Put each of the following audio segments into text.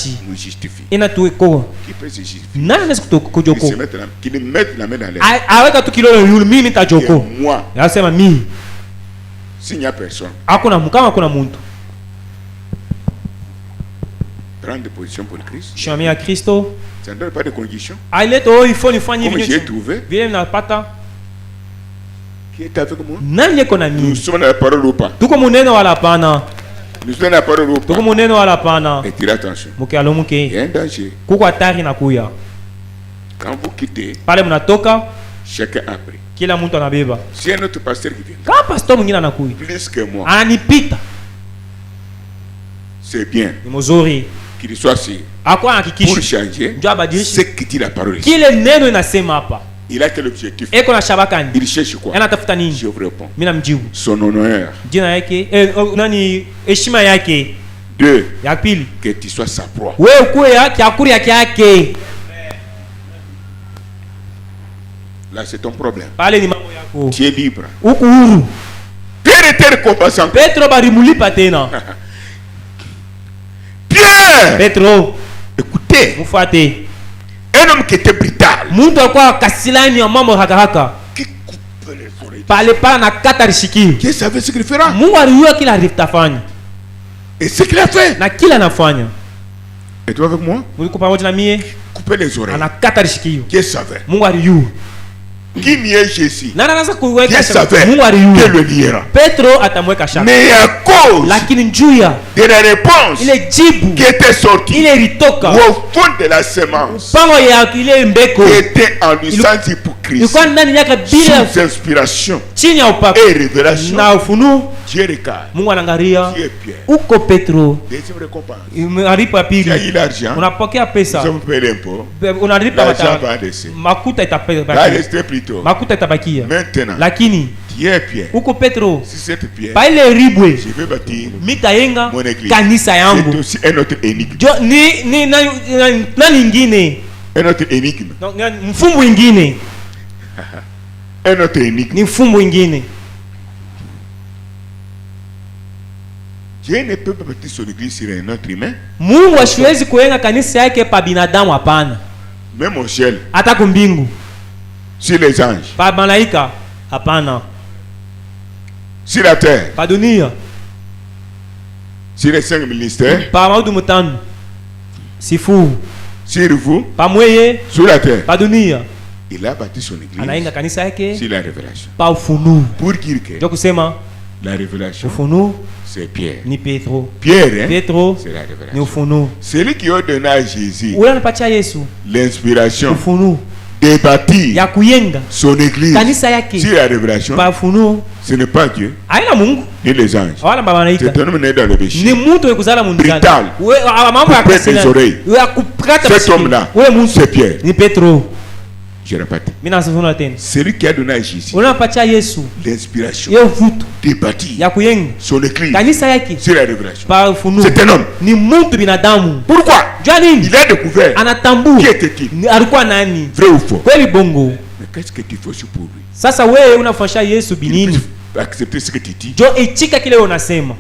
basi nous justifie. ina tuko Qui peut se justifier? nani anaweza Qui kujoko se mette qui ne mette la main dans l'air. aweka tu kilolo yule mimi nitajoko Et moi, anasema mimi s'il n'y a personne, hakuna kama kuna mtu prendre position pour le Christ. shimamia Kristo Ça ne donne pas de conditions. ailete il faut nifanye Comme j'ai hivi trouvé, vile napata qui est avec moi? nani yeko na Nous mimi sommes dans la parole ou pas? tuko muneno wala hapana Nous sommes dans la parole ou pas? tuko muneno wala hapana Retirez attention. mkialo Il y mke a un danger. kuko hatari na kuya Quand vous quittez, pale mnatoka chacun a pris. kila mtu anabeba Si un autre pasteur qui vient, kama pastor mwingine anakuya plus que moi, ananipita c'est bien ni mzuri qu'il soit sûr. akwa Pour hakikisha changer ndio abadilishe ce que dit la parole ici. kile neno inasema hapa Il a quel objectif? eko na shabakani Il cherche quoi? anatafuta nini Je vous réponds. mimi namjibu Son honneur. jina yake nani heshima yake Deux, ya pili que tu sois sa proie. wewe ukuwe yake akuri yake Là, c'est ton problème. pale ni mambo yako Tu es libre. huku huru Pierre était récompensé encore. Petro balimulipa tena Pierre! Petro Écoutez, mfuate un homme qui était brutal, mtu alikuwa kasilani ya mambo haka qui coupait les oreilles. pale pale na kata rishikio Qui savait ce qu'il fera? Mungu alijua kila alitafanya Et ce qu'il a fait. na kila anafanya Et toi avec moi? uliko pamoja na mie Couper les oreilles. anakata rishikio Qui savait? Mungu alijua Qui niait Jésus? nani anaweza Qui kuweka savait? Mungu Qui alijua le liera? Petro atamweka shaka Mais à cause lakini njuu ya de la réponse ile jibu qui était sortie ile ilitoka au fond de la semence, pango ya ile mbeko qui était en lui sans hypocrisie, ilikuwa ndani yake bila sous inspiration chini ya upako et révélation, na ufunuo Dieu regarde. Mungu anaangalia Dieu est Pierre. uko Petro Deuxième récompense. unalipa Tu as eu pili l'argent, unapokea nous pesa avons payé l'impôt, unalipa l'argent va laisser. makuta Va itabakia rester plutôt. makuta itabakia Maintenant, lakini tu es Pierre. uko Petro Si cette pierre, paile ribwe je vais bâtir mitayenga mon église. kanisa C'est yangu aussi un autre énigme. jo ni nani ingine Un autre énigme. mfumbu ingine Un autre énigme. ni mfumbu ingine Dieu ne peut pas bâtir son église sur un autre humain. Mungu asiwezi kuyenga kanisa yake pa binadamu hapana Même au ciel, hata kumbingu sur les anges, pa malaika hapana sur la terre, pa dunia sur les 5 ministères, pa maudu mutano sifu sur vous, pa mweye sur la terre. pa dunia Il a bâti son église anayenga kanisa yake sur la révélation. pa ufunuo Pour dire que ndio kusema la révélation, ufunuo c'est Pierre. ni Petro Pierre, hein, Petro c'est la ni révélation. ufunuo Celui qui a donné à Jésus ule anapatia Yesu l'inspiration ufunuo de bâtir ya kuyenga son église kanisa yake sur la révélation, pa ufunuo ce n'est pas Dieu haina Mungu ni les anges. wala malaika C'est un homme né dans le péché. ni mtu wekuzala Brutal. mundani mambo ya Couper kasila tes oreilles. ya kukata Cet masikio. homme-là, ule mtu c'est Pierre. ni Petro Je répète. mimi nasema tena Celui qui a donné à Jésus unapatia Yesu l'inspiration yeye vuto de bâtir ya kuyenga son église kanisa yake sur la révélation. pa ufunuo C'est un homme. ni mtu binadamu Pourquoi? jua nini Il a découvert anatambua qui était-il, ni alikuwa nani vrai ou faux. kweli bongo Mais qu'est-ce que tu fais aussi pour lui? sasa wewe unafanyisha Yesu Il binini peut accepter ce que tu dis. jo ichika kile unasema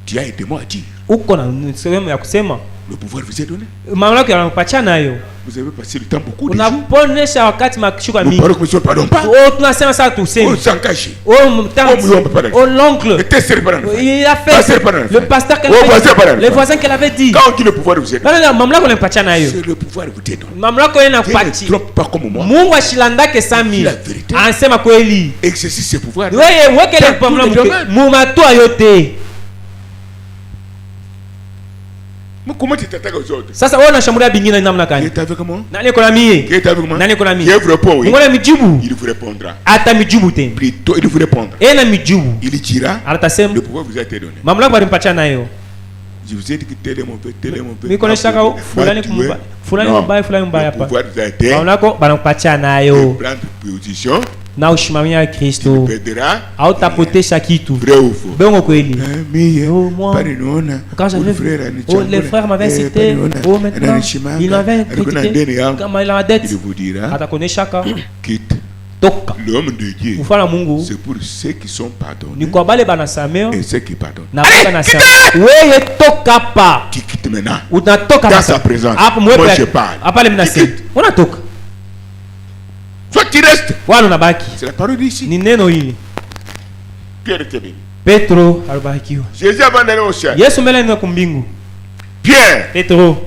Tu as aidé moi à dire. uko na sehemu ya kusema Le pouvoir vous est donné. mamlaka yanakupatia nayo Vous avez passé le temps beaucoup de jours. unaponesha wakati makishuka Nos mingi paroles ne sont pardon pas. oh tunasema sasa Oh, tuseme sans cacher. oh mtanti Oh, muyomba pardon. oh l'oncle Mais t'es sérieux, pardon. il a Pasteur fait pardon. le pasteur qu'elle Oh, avait pasteur pardon. dit les voisins qu'elle avait dit Quand on dit le pouvoir vous est donné, bana mamlaka unampatia nayo c'est le pouvoir vous est donné. mamlaka yeye Dieu ne anakupatia trompe pas comme moi. Mungu ashilandake sami La vérité. anasema kweli Exercice ce pouvoir. wewe weke ile Dans tous les domaines. mamlaka yote Mais comment tu t'attaques aux autres? sasa wewe unashambulia bingine namna Qui gani est avec moi? nani iko na mie Qui est avec moi? nani iko na Qui mie vous répond oui. Mungu anamijibu Il vous répondra. atamijibu tena Plutôt, il vous répondra. yeye anamijibu Il dira, atasema le pouvoir vous a été donné. mamlaka walimpatia nayo Je vous ai dit que tel est mon père, tel est mon père. miko nashaka fulani kumba fulani mbaya fulani mbaya Le hapa pouvoir vous a été mamlaka banakupatia de nayo prendre position. na ushimamia Tu Kristo perdras. hautapotesha kitu Vrai ou faux? bongo kweli Mais, Oh, moi, quand j'avais les frères m'avaient cité, oh maintenant, ils m'avaient critiqué, kama il a dette, il vous dira, atakoneshaka quitte toka. L'homme de Dieu, Ufala Mungu c'est pour ceux qui sont pardonnés ni kwa bale banasameo et ceux qui pardonnent. na bale banasameo. Wewe toka pa. Tu quittes maintenant. Unatoka dans sa présence. Hapo Moi mwepe. je parle. Hapa le mnasema. Unatoka. Soit tu restes. Wala unabaki. C'est la parole ici. Ni neno hili. Pierre était béni. Petro alibarikiwa. Jésus avant d'aller au ciel. Yesu mbele ni kumbingu. Pierre, Petro,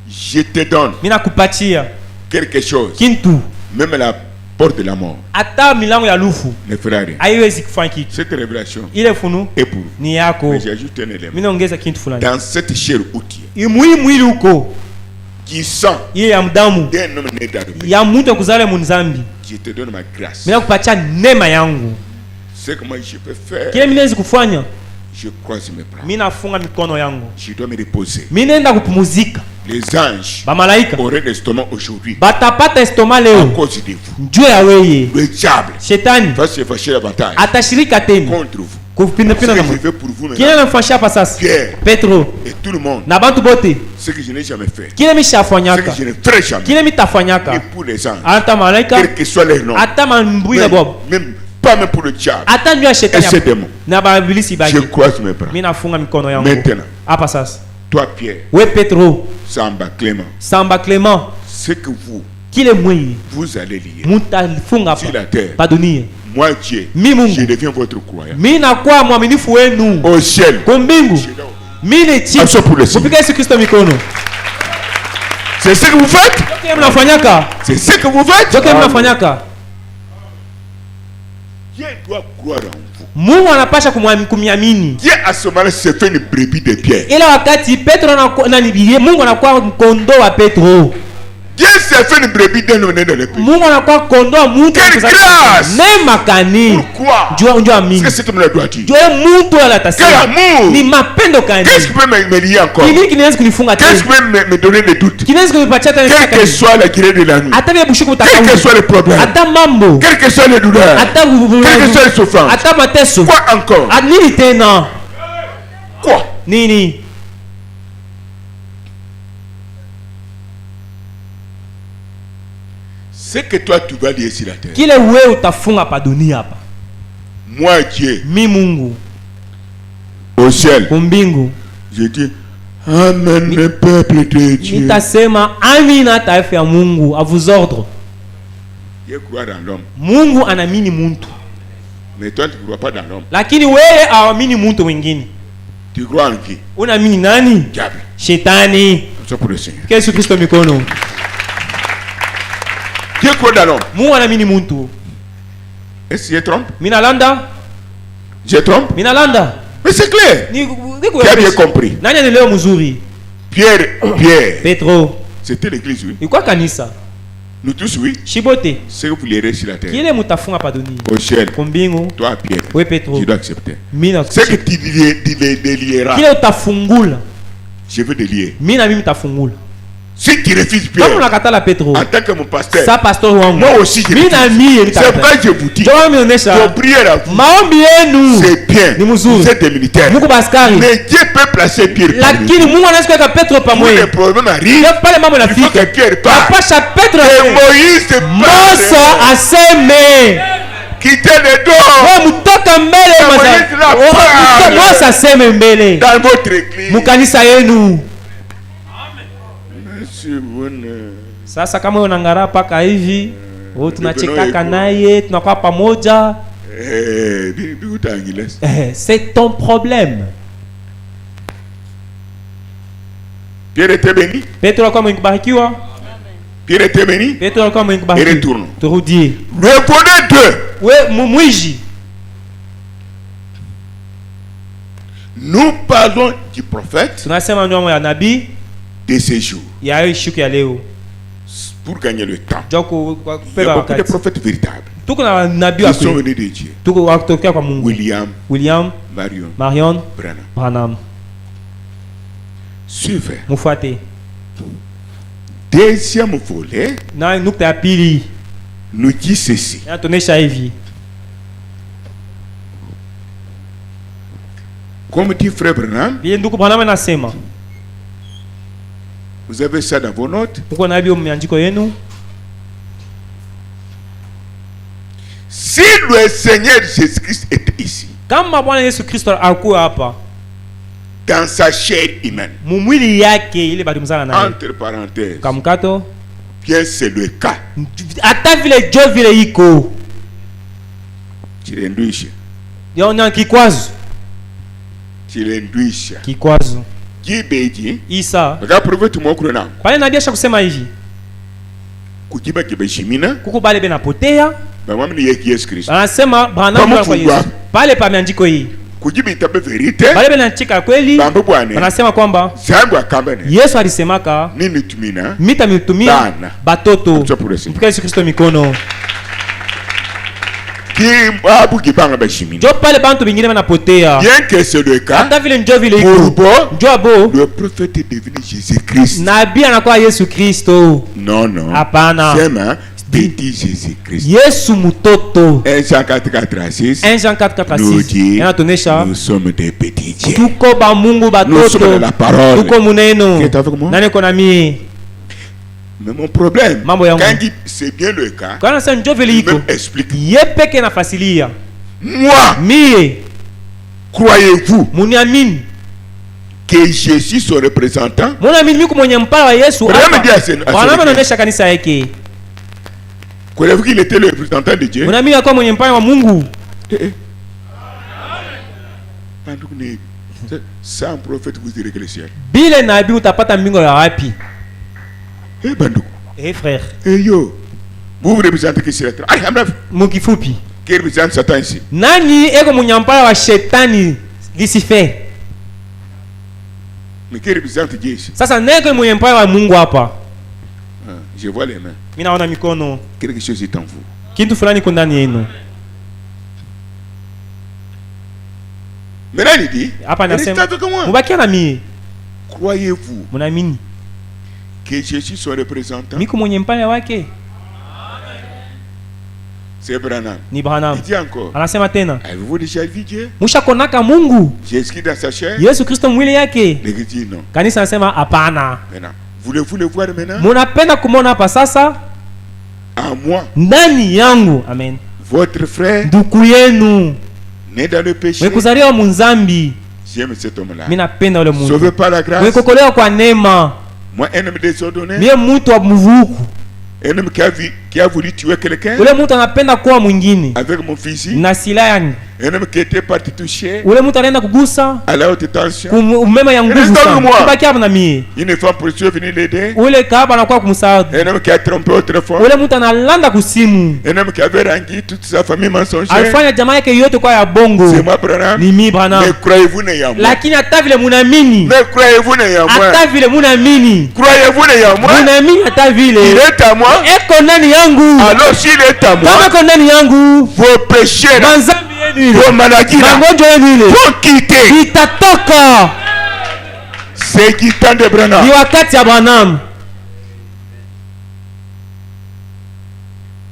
je te donne mina kupatia quelque chose. kintu. Même la porte de la mort. Ata milango ya lufu. Les frères, Haiwezi kufanya kitu. cette révélation Ile funu est pour vous. ni yako. Mais j'ajoute un élément. Mina ongeza kintu fulani. Dans cette chair outil Mwili uko. qui sent Ile ya mdamu. d'un homme né d'Adam, Ya mtu kuzale munzambi. je te donne ma grâce. Mina kupatia neema yangu. C'est comment je peux faire. Kile mina wezi kufanya. Je croise mes bras. Mina funga mikono yangu. Je dois me reposer. Mina enda kupumuzika. Les anges Ba malaika auraient l'estomac aujourd'hui batapata estoma à leo. cause de vous. Njoo ya weye. Le diable Shetani va se fâcher davantage atashirika tena contre vous. kupinda Ce pina que na je mtu. fais pour vous Kile maintenant, nafanyia hapa sasa. Pierre Petro et tout le monde, na bantu bote. ce que je n'ai jamais fait, Kile ce que mishafanyaka. je ne ferai jamais, Kile et mitafanyaka. pour les anges, Ata malaika quel que soit leur nom, ata mambui na bob. même pas même pour le diable, Ata njoo ya et shetani. ces démons, Na babilisi baki. je croise mes bras. Mimi nafunga mikono yangu. Maintenant, Hapa sasa. toi Pierre, We Petro, Samba, Clément, Samba Clement, ce que vous, kile mwenye vous allez lier mutafunga sur la hapa. terre, Pa dunia. moi Dieu, Mi Mungu. je deviens votre croyant. Mimi nakuwa mwaminifu wenu. Au ciel, Kwa mbingu. je dois- Mimi ni chief. Action pour le Seigneur. Kupika Yesu Kristo mikono. c'est ce que vous faites, Zote mnafanyaka. c'est ce que vous faites. Zote mnafanyaka. Dieu doit croire en vous. Mungu anapasha kumiamini. Dieu à ce moment-là se fait une brebis de Pierre. Ila wakati Petro ananibirie, Mungu anakuwa kondoo wa Petro. Dieu s'est fait une brebis d'un homme né dans le pays. Mungu anakuwa kondoo wa mtu. Quelle grâce! Neema kani. Pourquoi? Njoo Qu'est-ce amini. que cet homme-là doit dire? Njoo mtu ala Quel tasema. amour! Ni mapendo kani. Qu'est-ce qui peut me lier encore? Kini kinaweza kunifunga Qu'est-ce qui tena. peut me donner des doutes? Kinaweza kunipatia tena Quelle shaka. que soit la durée de la nuit, Hata vile bushuku quels que utakauli. soient les problèmes, Hata mambo. quelles que soient les douleurs, Hata quelles que soient les souffrances, hata mateso. quoi encore? Nini tena? Quoi? Nini? Ce que toi tu vas lier sur la terre, Kile wewe utafunga pa dunia hapa. moi Dieu, Mi Mungu au ciel, kumbingu je dis Amen, le peuple de Dieu. nitasema amina taifa ya Mungu avuz ordre. Dieu croit dans l'homme, Mungu anaamini muntu. mais toi tu ne crois pas dans l'homme. Lakini wewe haamini muntu mwingine. Tu crois en qui? Unaamini nani? Diable. Shetani. C'est pour le Seigneur. Yesu Kristo mikono. Dieu croit dans l'homme. Mungu anaamini muntu. Est-ce que je trompe? Mina landa? Je trompe? Mina landa? Mais c'est clair. Qui a bien compris? Nani anaelewa mzuri? Pierre, Petro. c'était l'église, oui. Ilikuwa kanisa. Nous tous, oui. Shibote. C'est que vous lirez sur la terre. Kile mutafunga pa dunia. Au ciel. Kumbingu. Toi, Pierre, We Petro. tu dois accepter. Mina. C'est que tu lieras. Kile utafungula. Je veux te lier. Mina mimi tafungula. Si tu refuses Kama Pierre, unakatala Petro. en tant que mon pasteur, Sa pastor wangu. moi aussi je Mimi na mie refuse. C'est pourquoi je vous dis, Joa mionyesha. vos prières à vous, Maombi yenu. c'est bien. Ni mzuri. Vous êtes des militaires. Mungu baskari. Mais Dieu peut placer Pierre parmi Lakini nous. Mungu anaweza kuweka Petro Quand les pamoja. problèmes arrivent, Ndio pale mambo il faut que yanafika. Pierre parte. Napasha Petro. Et Moïse se Mose passe. aseme. Quittez les dos Wewe mtoka mbele Moïse la parle. Mose aseme mbele. dans votre église. Mukanisa yenu. Monsieur, vous ne- Sasa kama unangara paka hivi, wewe tunachekaka naye, tunakuwa pamoja. Utangiles. C'est ton problème. Pierre était béni. Petro alikuwa mwenye kubarikiwa. Pierre était béni. Petro alikuwa mwenye Et kubarikiwa. retourne. Turudie. Revenez d'eux. We mwiji. Nous parlons du prophète Tunasema ndio ya nabii de ces jours ya hiyo siku ya leo. pour gagner le temps. Joko Il y a kupewa beaucoup de wakati. prophètes véritables Tuko na nabii qui wa sont kweli. venus de Dieu. Tuko wakitokea kwa Mungu. William, Marion, Branham. Branham. Suivez. Mufuate. Deuxième volet Na nukta ya pili. nous dit ceci. Inatuonesha hivi. Comme dit frère Branham, Vile ndugu Branham anasema. vous avez ça dans vos notes. Uko na hiyo miandiko yenu. Si le Seigneur Jésus-Christ était ici, kama Bwana Yesu Kristo alikuwa hapa dans sa chair humaine, mumwili yake ile balimzala naye, entre parenthèses, kamkato bien c'est le cas, hata vile jo vile iko chilendwisha yona kikwazo kikwazo jibeji Isa baka profeti mwokuro na pale nabii asha kusema hivi kujiba kibeshimina kuko bale benapotea bamwami ni yeki Yesu Kristo anasema bana kwa Yesu pale pameandiko hii kujiba itabe verite bale benachika kweli bambo bwana anasema kwamba zangu akambane Yesu alisemaka nini tumina mitumia batoto mpika Yesu Kristo mikono kibabu kibanga bashimina jo pale bantu bingine banapotea bien que c'est le cas hata vile njo vile iko njo abo le prophète est devenu Jésus Christ nabii anakuwa Yesu Kristo non hapana sema petit Jésus Christ Yesu mtoto 1 Jean 4:4 1 Jean 4:6 yanatuonesha nous sommes des petits dieux tuko ba Mungu batoto tuko muneno nani kona mie. Mais mon problème, quand c'est bien le cas, quand c'est njo vile iko explique. Yepeke na fasilia. Moi, mie, croyez-vous muniamini que Jésus son représentant? Muniamini miko mwenye mpala wa Yesu hapa. Bwana anaonesha kanisa yake. Croyez-vous qu'il était le représentant de Dieu? Muniamini akawa mwenye mpala wa Mungu. Sans prophète vous direz que le ciel. Bile nabii utapata mbingo ya wapi? Banduku. Frère. Yo. Vous représentez qui c'est? Mukifupi. Qui représente Satan ici? Nani eko munyampala wa shetani Lucifer? Mais qui représente Dieu ici? Sasa neko munyampala wa Mungu hapa. Je vois les mains. Mimi naona mikono. Quelque chose est en vous. Kitu fulani iko ndani yenu. Maintenant il dit. Hapa nasema. Mubakia na mie. Croyez-vous? Munaamini que Jésus soit représentant? Miko mwenye mpaya wake. C'est Branham. Ni Branham. Il dit encore. Anasema tena. Avez-vous déjà vu Dieu? Mushakonaka Mungu. Jésus dans sa chair? Yesu Kristo mwili yake. L'église dit non. Kanisa anasema hapana. Maintenant, voulez-vous le voir maintenant? Munapenda kumona hapa sasa? En moi. Ndani yangu. Amen. Votre frère. Ndugu yenu. Né dans le péché. Mwekuzaliwa munzambi. J'aime cet homme-là. Mimi napenda yule Mungu. Sauvé par la grâce. Mwekokolewa kwa neema. Moi, un homme désordonné. Mie mtu wa mvuku. Un homme qui a voulu tuer quelqu'un. Ule mtu anapenda kuwa mwingine. Avec mon fusil. Na silaha yani. Un homme qui était parti toucher. Ule mtu anaenda kugusa. À la haute tension. Kumema ya nguvu sana. Kubaki hapa na mie. Une femme pour venir l'aider. Ule kahaba anakuwa kumsaada. Un homme qui a trompé autrefois. Ule mtu analanda kusimu. Un homme qui avait rendu toute sa famille mensongère. Alifanya jamaa yake yote kwa ya bongo. C'est moi Branham. Ni mimi Branham. Mais croyez-vous ne ya moi? Lakini hata vile munaamini. Mais croyez-vous ne ya moi? Hata vile munaamini. Croyez-vous ne ya moi? Munaamini hata vile. Il est à moi. Eko ndani yangu. Alors s'il est à moi. Kama eko ndani yangu. Vos péchés. Manzambi yenu ile. Vos maladies. Magonjwa yenu ile. Faut quitter. Itatoka. C'est quittant de Branham. Ni wakati ya Branham.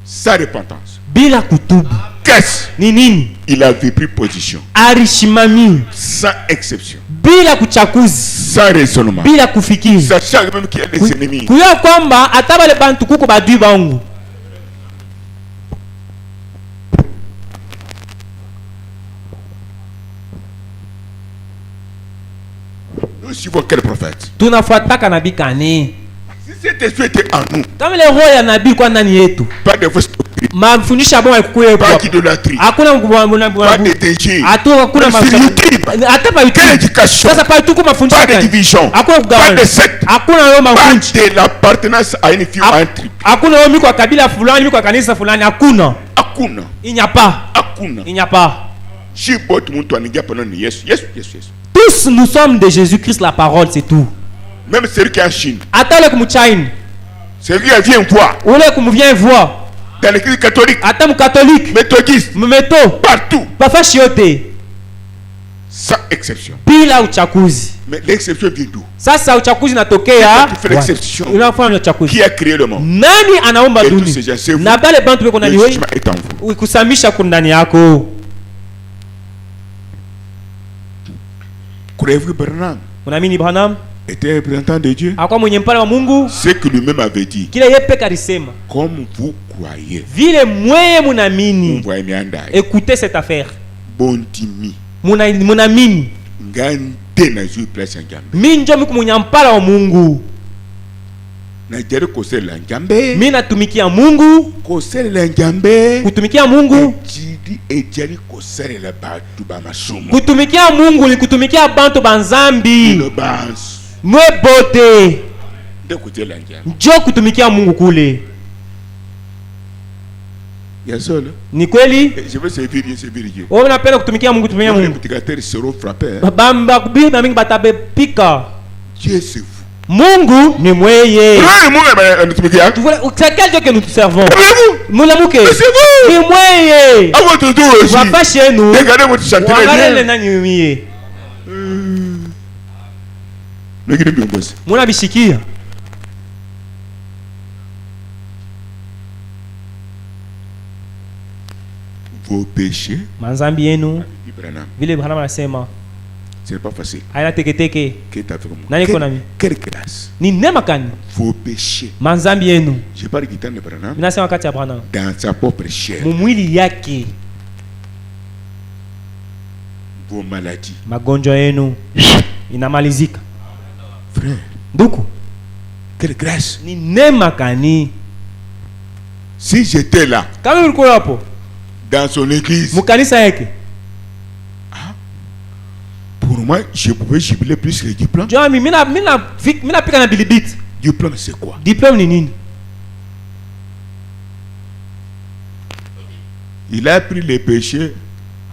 Sa repentance. Bila kutubu. Qu'est-ce? Ni nini? Il avait pris position. Arishimami. Sans exception. Bila kuchakuzi. Sans raisonnement. Bila kufikiri. Sachant même qu'il y a des ennemis. Kuyo kwamba hata wale bantu kuko badui bangu. Nous suivons quel prophète? Tunafuataka nabii kani? Si cet esprit était en nous. Kama ile roho ya nabii kwa ndani yetu. Pas de fausse doctrine. Mafundisho ambayo yalikuwa pas d'idolâtrie. Hakuna pas de déchet. Hakuna mafundisho. Hata pa éducation. Sasa pa tuko mafundisho. Pas de division. Hakuna kugawana. Pas de secte. Hakuna roho mafundisho. Pas de l'appartenance à une fille ou à un tribu. Hakuna roho miko kabila fulani, miko kanisa fulani, hakuna. Hakuna. Inyapa. Hakuna. Inyapa. Shibot muntu anigia pendant Yesu. Yesu. Tous nous sommes de Jésus-Christ la parole, c'est tout. Même celui qui est en Chine. Ata le kumuchaini. Celui qui vient voir. Ule kumvient voir. Dans l'église catholique. Ata mu catholique. Méthodiste. Mmeto. Partout. Bafashi yote. Sans exception. Bila uchakuzi. Mais l'exception vient d'où? Sasa uchakuzi natokea. Qui fait l'exception? Unafanya uchakuzi. Qui a créé le monde? Nani anaomba dunia? Na bale bantu beko nani wewe? Ukusamisha kundani yako. Croyez-vous Branham? Unaamini Branham? était un représentant de Dieu. Akawa mwenye mpale wa Mungu. Ce que lui-même avait dit. Kile yeye peke alisema. Comme vous croyez. Vile mweye munamini. Écoutez cette affaire. Bondimi. Munamini. Ngande na juu place ngambe. Minjo miku mwenye mpale wa Mungu. Na jere kosela ngambe. Mimi natumikia Mungu. Kosela ngambe. Kutumikia Mungu. Ejeri kosela batu ba masumu. Kutumikia Mungu ni kutumikia bantu banzambi. Mwe bote. Ndio kutela ngambe. Njoo kutumikia Mungu kule. Yasolo. Ni kweli? Je veux servir Dieu. Wewe unapenda kutumikia Mungu, tumikia Mungu. Les prédicateurs seront frappés. Bamba kubiri mingi batabe pika. Dieu c'est vous. Mungu ni mweye. C'est quel Dieu que nous servons? Mulamuke. Ni mweye. Wapa chez nous. Regardez nani mie. Muna bishikia. Vos péchés. Manzambi yenu. Vile Branham anasema. Ce n'est pas facile. Haina teketeke. Nani kona mi? Quelle grâce. Ni neema kani? Vos péchés. Manzambi yenu. Je parle de Branham. Mimi nasema kati ya Branham. Dans sa propre chair. Mwili yake. Vos maladies. Magonjwa yenu inamalizika. Frère. Nduku. Quelle grâce. Ni neema kani? Si j'étais là. Kama ulikuwa hapo. Dans son église. Mukanisa yake. Pour moi, je pouvais jubiler plus que le diplôme. Mina pika na bilibit. Diplôme c'est quoi? Diplôme ni nini? Il a pris les péchés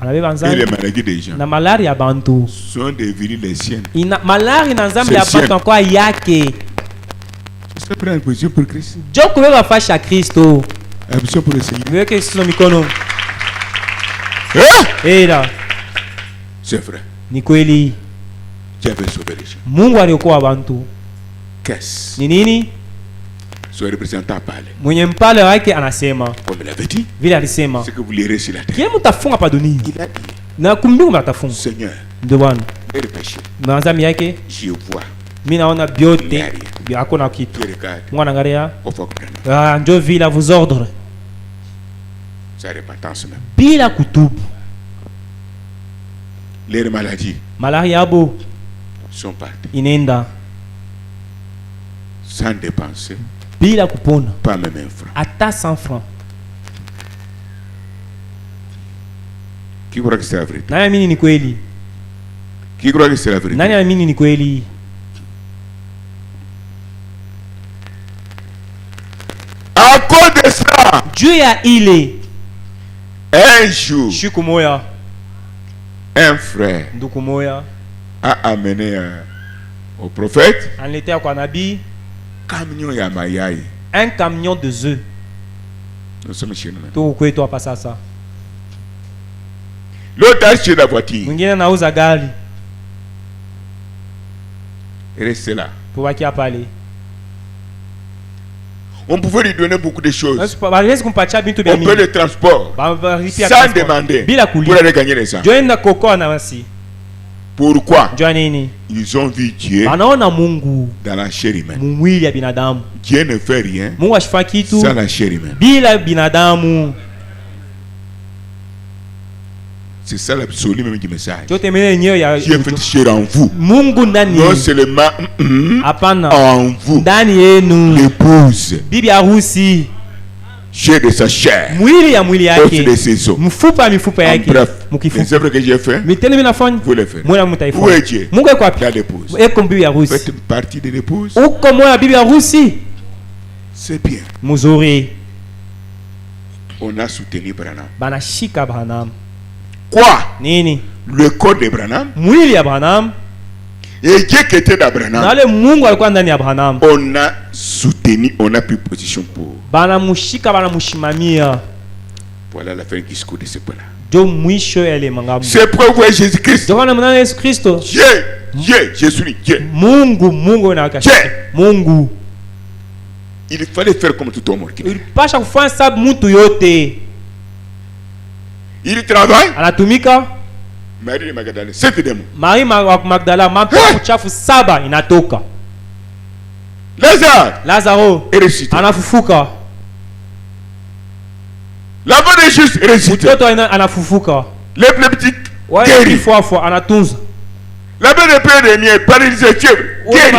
et les maladies des gens. Na malari ya bantu. Sont devenus les siennes. Malari na nzambi ya bantu kwa yake. C'est prendre une position pour Christ. Jo kubeba fasha Kristo. Position pour le Seigneur. Weke sino mikono. Là. C'est vrai. Ni kweli. Dieu avait sauvé les gens. Mungu aliokoa bantu. Qu'est-ce? Ni nini? Son représentant parle. Mwenye mpale wake anasema. Comme il avait dit. Vile alisema. C'est que vous lirez sur la terre. Kile mtafunga pa dunia. Il a dit. Na kumbingu mtafunga. Seigneur. Ndio Bwana. Les péchés. Manzami yake. Je vois. Mimi naona biote. Hakuna kitu. Mwana angalia. Ndio vile vous ordre. Sa repentance même. Bila kutubu. Les maladies. Malari yabo sont partis. Inenda. Sans dépenser. Bila kupona. Pas même un franc. Ata 100 francs. Qui croit que c'est la vérité? Nani amini ni kweli? Qui croit que c'est la vérité? Nani amini ni kweli? À cause de ça. Dieu ya ile. Un jour. Siku moya. Un frère nduku moya a amené au prophète aniletea kwa nabii camion ya mayai, un camion de œufs. Nous sommes chez nous. Tu kwetu hapa sasa. L'autre a acheté la voiture. Mwingine anauza gari. Restez là. Tubaki hapa pale. On pouvait lui donner beaucoup de choses. On peut le transport sans demander pour aller gagner les gens. Pourquoi? Ils ont vu Dieu dans la chair humaine. Dieu ne fait rien sans la chair humaine. C'est ça l'absolu même du message. Dieu fait chair en vous. Non seulement en vous. L'épouse. Chair de sa chair. Os de ses os. Bref, les œuvres que j'ai fait, vous les faites. Où est Dieu? La l'épouse. Faites partie de l'épouse. C'est bien. On a soutenu Branham. Quoi? Nini? Le corps de Branham. Mwili ya Branham. Et Dieu qui était d'Abraham. Na le Mungu alikuwa ndani ya Branham. On a soutenu, on a pris position pour. Bana mushika bana mushimamia. Voilà la fin du discours de ce point-là. Jo mwisho ele mangamu. C'est pourquoi Jésus-Christ. Jo kana mnana Yesu Kristo. Dieu, Jésus, Dieu. Mungu na wakati. Mungu. Il fallait faire comme tout homme. Il pasha kufanya sababu mtu yote. Il travaille. Anatumika. Marie Magdalene 7 démons. Marie Magdala mambo mchafu 7 inatoka. Lazaro anafufuka. L'enfant de Jésus ressuscité. Mtoto anafufuka. Le plus petit guéri. Fois anatunza. La belle père de mien paralysé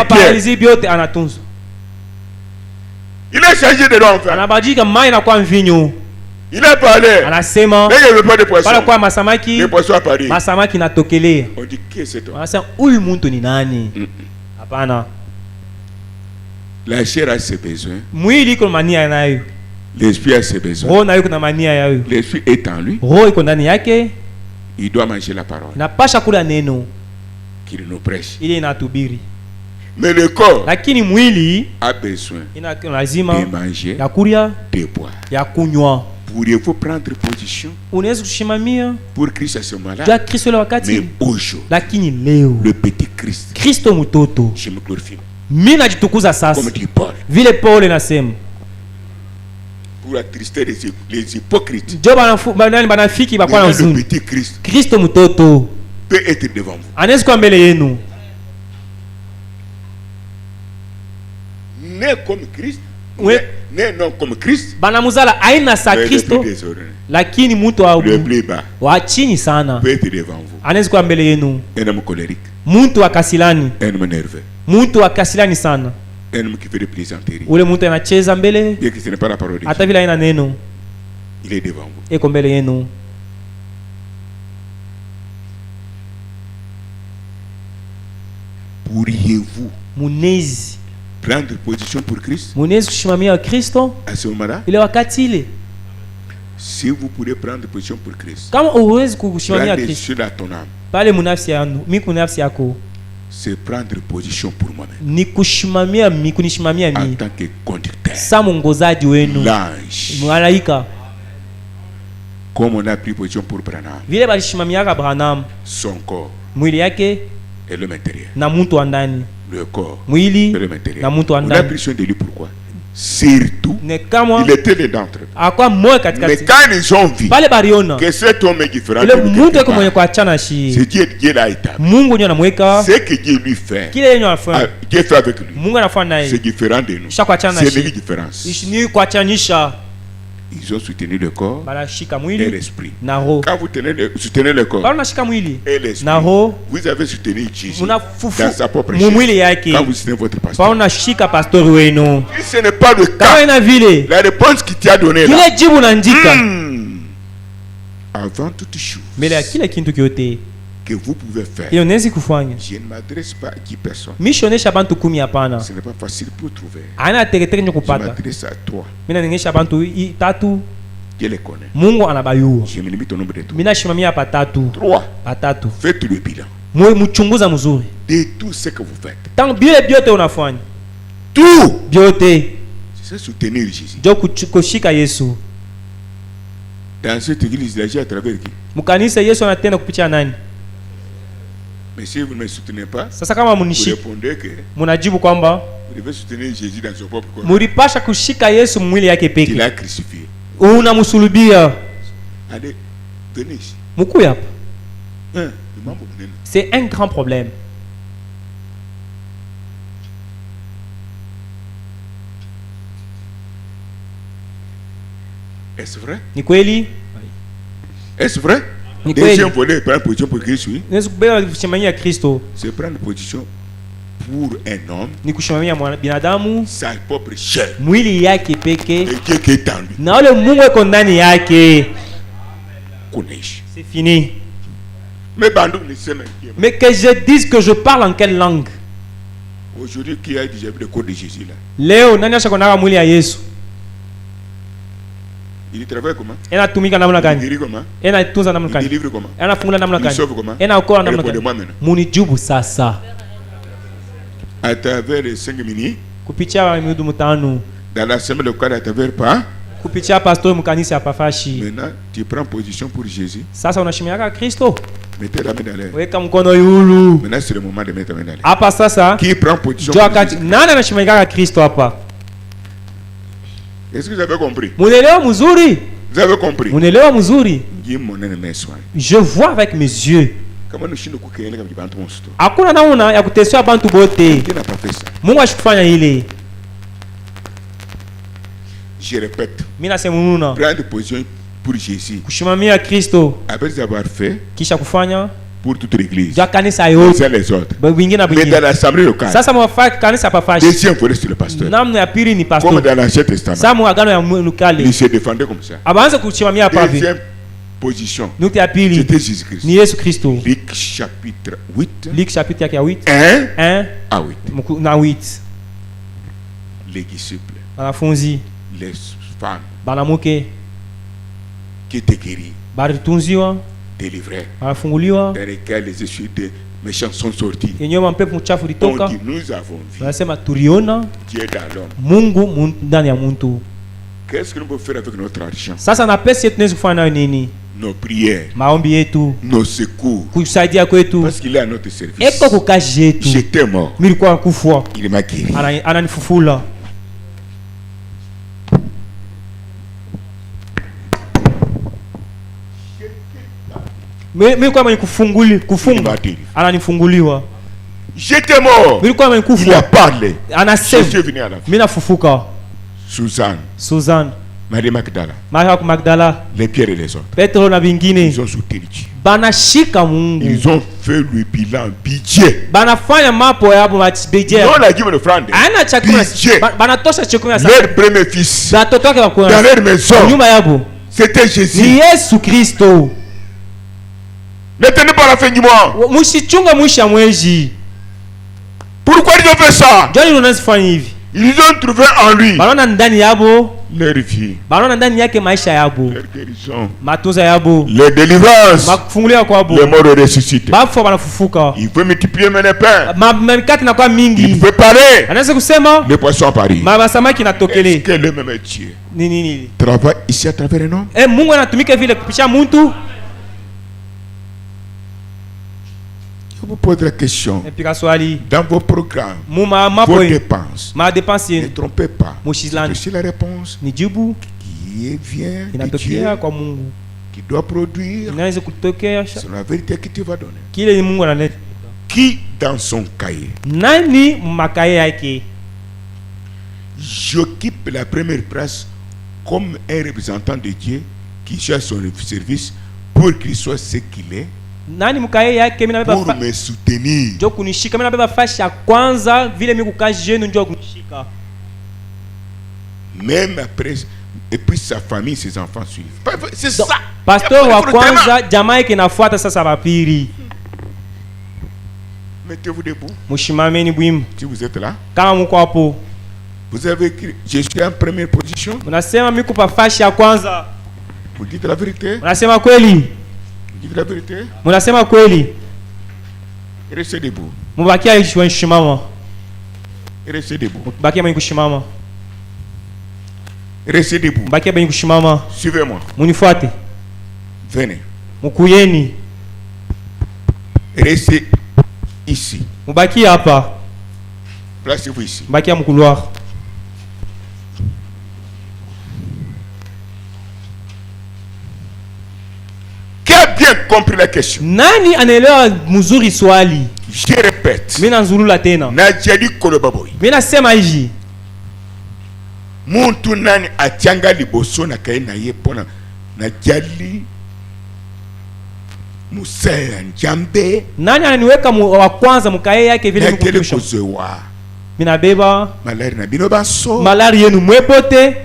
paralysé biote anatunza. Il a changé de nom. Anabadilika mai na kwa mvinyo. Il a parlé. Anasema. Mais il n'y avait pas de poisson. Pala kwa masamaki. Les poissons apparaissent. Masamaki natokelea. On dit qui c'est toi? Anasema huyu muntu ni nani? Hapana. La chair a ses besoins. Mwili iko mania nayo. L'esprit a ses besoins. Roho nayo kuna mania yayo. L'esprit est en lui. Roho iko ndani yake. Il doit manger la parole. Napasha kula neno. Qu'il nous prêche. Ile inatubiri. Mais le corps lakini mwili a besoin lazima de manger, ya kulia, de boire. Ya kunywa. Pourriez-vous prendre position unaweza kushimamia pour Christ à ce moment-là? Ja Kristo ile wakati. Mais aujourd'hui, lakini leo le petit Christ, Kristo mtoto, je me glorifie. Mimi najitukuza sasa. Comme dit Paul. Vile Paul anasema. Pour attrister les hypocrites. Jo banafiki bakwa na uzuni. Le petit Christ. Kristo mtoto peut être devant vous. Anaweza kuwa mbele yenu. Né comme Christ. Né non comme Christ. Banamuzala aina sa Kristo. Lakini mtu wa chini sana. Peut être devant vous. Anaweza kuwa mbele yenu. Un homme colérique. Mtu akasilani. Un homme nerveux. Mtu akasilani sana. Un homme qui fait des plaisanteries. Ule mtu anacheza mbele. Bien que ce n'est pas la parole de Dieu. Hata vile haina neno. Il est devant vous. Eko mbele yenu. Pourriez-vous munezi prendre position pour Christ? Munezi kushimamia Kristo à ce moment-là? Ile wakati ile. Si vous pouvez prendre position pour Christ. Kama uwezi kushimamia Kristo. Prendre ton âme. Pale munafsi yangu, mimi kunafsi yako. C'est prendre position pour moi-même. Ni kushimamia mimi, kunishimamia mimi. En tant que conducteur. Sa mwongozaji wenu. L'ange. Malaika. Comme on a pris position pour Branham. Vile balishimamiaka Branham. Son corps. Mwili yake et le matériel. Na mtu wa ndani. Le corps. Mwili et le matériel. Na mtu wa ndani. On a pris soin de lui pourquoi? Surtout, il était l'un d'entre eux. Mais quand ils ont vu que cet homme est différent, c'est Dieu l'a établi. Ce que Dieu lui fait, Dieu fait avec lui, c'est différent de nous. C'est une différence. Ils ont soutenu le corps et l'esprit. Quand vous soutenez le corps et l'esprit, vous avez soutenu Jésus dans sa propre chair. Quand vous soutenez votre pasteur, si ce n'est pas le cas, la réponse qu'il t'a donnée là, avant toute chose que vous pouvez faire, je ne m'adresse pas à qui personne. Ce n'est pas facile pour trouver. Je m'adresse à toi. Je les connais. Je me limite au nombre de toi. 3. Faites le bilan de tout ce que vous faites. Tout. C'est soutenir Jésus. Dans cette église, il agit à travers qui? Mais si vous ne me soutenez pas, vous répondez que vous devez soutenir Jésus dans son propre corps. Il a crucifié. Allez, venez ici. C'est un grand problème. Est-ce vrai? Est-ce vrai? Deuxième volet, prendre position pour Christ, oui. C'est prendre position pour un homme, sa propre chair, et Dieu qui est en lui. C'est fini. Mais que je dise que je parle en quelle langue? Aujourd'hui, qui a déjà vu le corps de Jésus là? Léo, nani ashakona mwili ya Yesu? Il travaille comment? Anatumika namna gani? Il guérit comment? Anatunza namna gani? Il délivre comment? Anafungula namna gani? Il sauve comment? Anaokoa namna gani? Munijibu sasa. À travers les 5 minutes. Kupitia minutu mutano. Dans la semaine locale à travers pas. Kupitia pastor mkanisa apafashi. Maintenant, tu prends position pour Jésus. Sasa unashimiaka Kristo. Mettez la main dans l'air. Weka mkono yulu. Maintenant, c'est le moment de mettre la main dans l'air. Hapa sasa. Qui prend position pour Jésus? Nani anashimiaka Kristo hapa? Est-ce que vous avez compris? Munelewa mzuri. Vous avez compris? Munelewa mzuri. Je vois avec mes yeux. Hakuna namna ya kuteswa bantu bote. Mungu ashikufanya ile. Je répète. Mina semununa. Prendre position pour Jésus. Kushimamia Kristo. Après avoir fait. Kisha kufanya. Pour toute l'église. Ja kanisa yote. Les autres. Mais dans l'assemblée locale. Sasa mwafaa kanisa pafashi. Deuxième volet sur le pasteur. Namna ya pili ni pastor. Comme dans l'Ancien Testament. Sasa mwagano ya lukale. Il se défendait comme ça. Abanza kushimamia pavi. Deuxième position. Nukta ya pili. C'était Jésus Christ. Ni Yesu Kristo. Luc chapitre 8. Luc chapitre yake ya 8. 1 à 8. Na 8. Les disciples. Wanafunzi. Les femmes. Banamuke. Qui étaient guéris. Balitunziwa. Délivrés. Wanafunguliwa. Dans lesquels les esprits de méchants sont sortis. Yenyewe mpepo mchafu litoka. On dit nous avons vu. Wanasema tuliona Dieu dans l'homme. Mungu ndani ya mtu. Qu'est-ce que nous pouvons faire avec notre argent? Sasa na pesa yetu tunaweza kufanya nayo nini? Nos prières. Maombi yetu. Nos secours. Kusaidia kwetu. Parce qu'il est à notre service. Eko kukazi yetu. J'étais mort. Nilikuwa kufa. Il m'a guéri. Ananifufula. Mimi kwa mwenye kufunga ananifunguliwa. J'étais mort. Mimi kwa mwenye kufa. Il a parlé. Anasema mimi nafufuka. Suzanne. Marie Magdala. Magdala. Les Pierre et les autres. Petro na vingine. Ils ont soutenu Dieu. Banashika Mungu. Ils ont fait le bilan budget. Banafanya mapo yabo budget. Non la given offrande. Ana chakula. Banatosha chakula sana. Leur premier fils. Batoto wake bakuna. Dans leur maison. Nyuma yabo. C'était Jésus. Ni Yesu Kristo. Ne tenez pas la fin du mois. Mushichunga mwisho ya mwezi. Pourquoi ils ont fait ça? Joni unazifanya hivi. Ils ont trouvé en lui. Banaona ndani yabo leur vie. Banaona ndani yake maisha yabo. Leur guérison. Matunza yabo. Les délivrances. Makufungulia kwabo. Les morts ressuscités. Bafu banafufuka. Il peut multiplier les pains. Mikate na kwa mingi. Il peut parler. Anaweza kusema. Les poissons à Paris. Samaki natokele. Est-ce que le même Dieu nini travaille ici à travers un homme? Mungu anatumika vile kupisha mtu. Je vous pose la question. Dans vos programmes, vos dépenses, ne trompez pas. C'est la réponse qui vient de Dieu, qui doit produire. C'est la vérité que tu vas donner. Qui dans son cahier? J'occupe la première place comme un représentant de Dieu qui cherche son service pour qu'il soit ce qu'il est. Pour me soutenir. Même après, et puis sa famille, ses enfants suivent. C'est ça. Pasteur wa kwanza jamaa yake nafuata sasa bapiri. Mettez-vous debout. Mushimameni bwim. Si vous êtes là. Kama mko hapo. Vous avez écrit, je suis en première position. Unasema mimi kupa fashi ya kwanza. Vous dites la vérité. Unasema kweli. Dites la vérité. Munasema kweli. Restez debout. Mubakia kushimama. Restez debout. Mubakia mwenye kushimama. Restez debout. Mubakia mwenye kushimama. Suivez-moi. Munifuate. Venez. Mukuyeni. Restez ici. Mubakia hapa. Placez-vous ici. Mubakia mu couloir. Qui a bien compris la question? Nani anaelewa mzuri swali? Je répète. Mimi nanzulula tena. Najali kolobaboi. Mimi nasema hivi. Muntu nani atianga liboso na kaina ye pona najali musaya njambe. Nani ananiweka wa kwanza mkae yake vile mkumbusho? Mimi nabeba malari na bino baso. Malari yenu mwebote.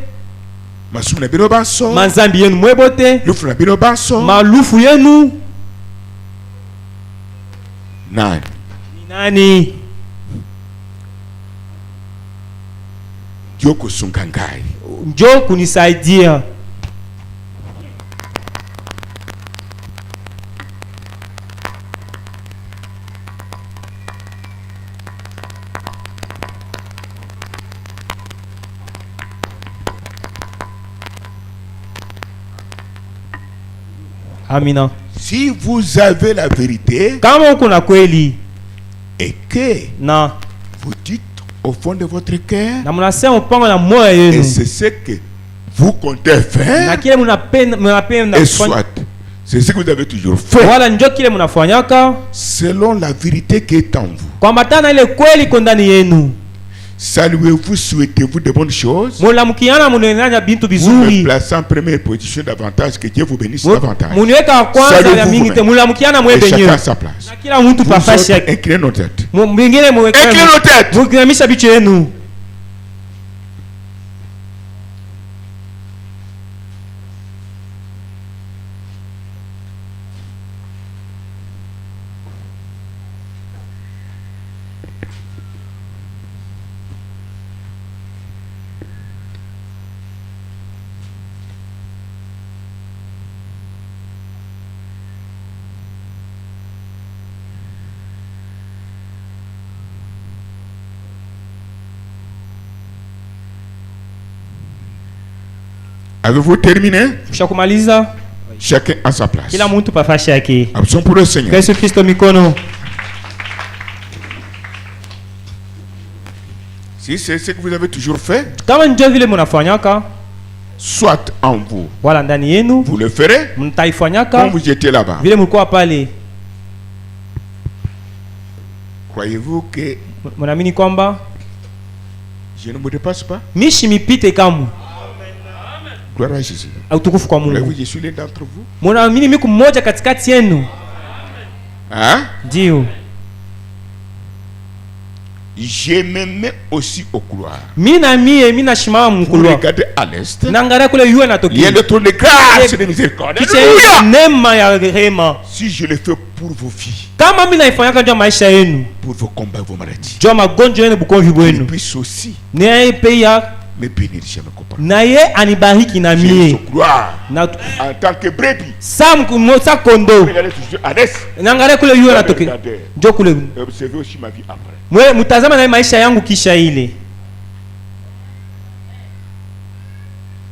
Masumu na bino baso. Manzambi yenu mwebote. Lufu na bino baso. Malufu yenu. Nani? Nani? Njoo kusunga ngai. Njoo kunisaidia. Amina. Si vous avez la vérité, kama uko na kweli, et que na vous dites au fond de votre cœur, na mnasema upanga na moyo wenu, et c'est ce que vous comptez faire, na kile mnapenda et soit C'est ce que vous avez toujours fait. Wala njo kile mnafanyaka selon la vérité qui est en vous. Kwa matana ile kweli kondani yenu. Saluez-vous, souhaitez-vous de bonnes choses. Vous me placez en première position davantage, que Dieu vous bénisse davantage. Saluez-vous, chacun à sa place. Inclinez nos têtes. Inclinez nos têtes. Avez-vous terminé? Shakumaliza. Chacun à sa place. Kila mtu pa fashi yake. Absent pour le Seigneur. Yesu Kristo mikono. Si c'est ce que vous avez toujours fait, kama ndio vile mnafanyaka, soit en vous, wala ndani yenu, vous le ferez. Mtaifanyaka quand vous étiez là-bas. Vile mlikuwa pale. Croyez-vous que mnaamini kwamba je ne me dépasse pas? Mishi mipite kamu. Gloire à Jésus. Utukufu kwa Mungu. Je suis l'un d'entre vous. Mnaamini mimi mmoja katikati yenu? Hein? Ndio. Je me mets aussi au couloir. Mina shimama mkuloa. Regardez à l'est. Naangalia kule yue natoki. Il y a le trône de grâce et de miséricorde. Neema ya rehema. Si je le fais pour vos filles. Kama mimi naifanyaka ndio maisha yenu. Pour vos combats, vos maladies. Ndio magonjwa yenu bukonvi bwenu. Puis aussi. Naye pia me bénir jamais comprendre. Naye anibariki na mie. En tant que brebis. Sa kondo. Naangalia kule yule anatoke. Njoo kule. Observez aussi ma vie après. Mwe mtazama na maisha yangu kisha ile.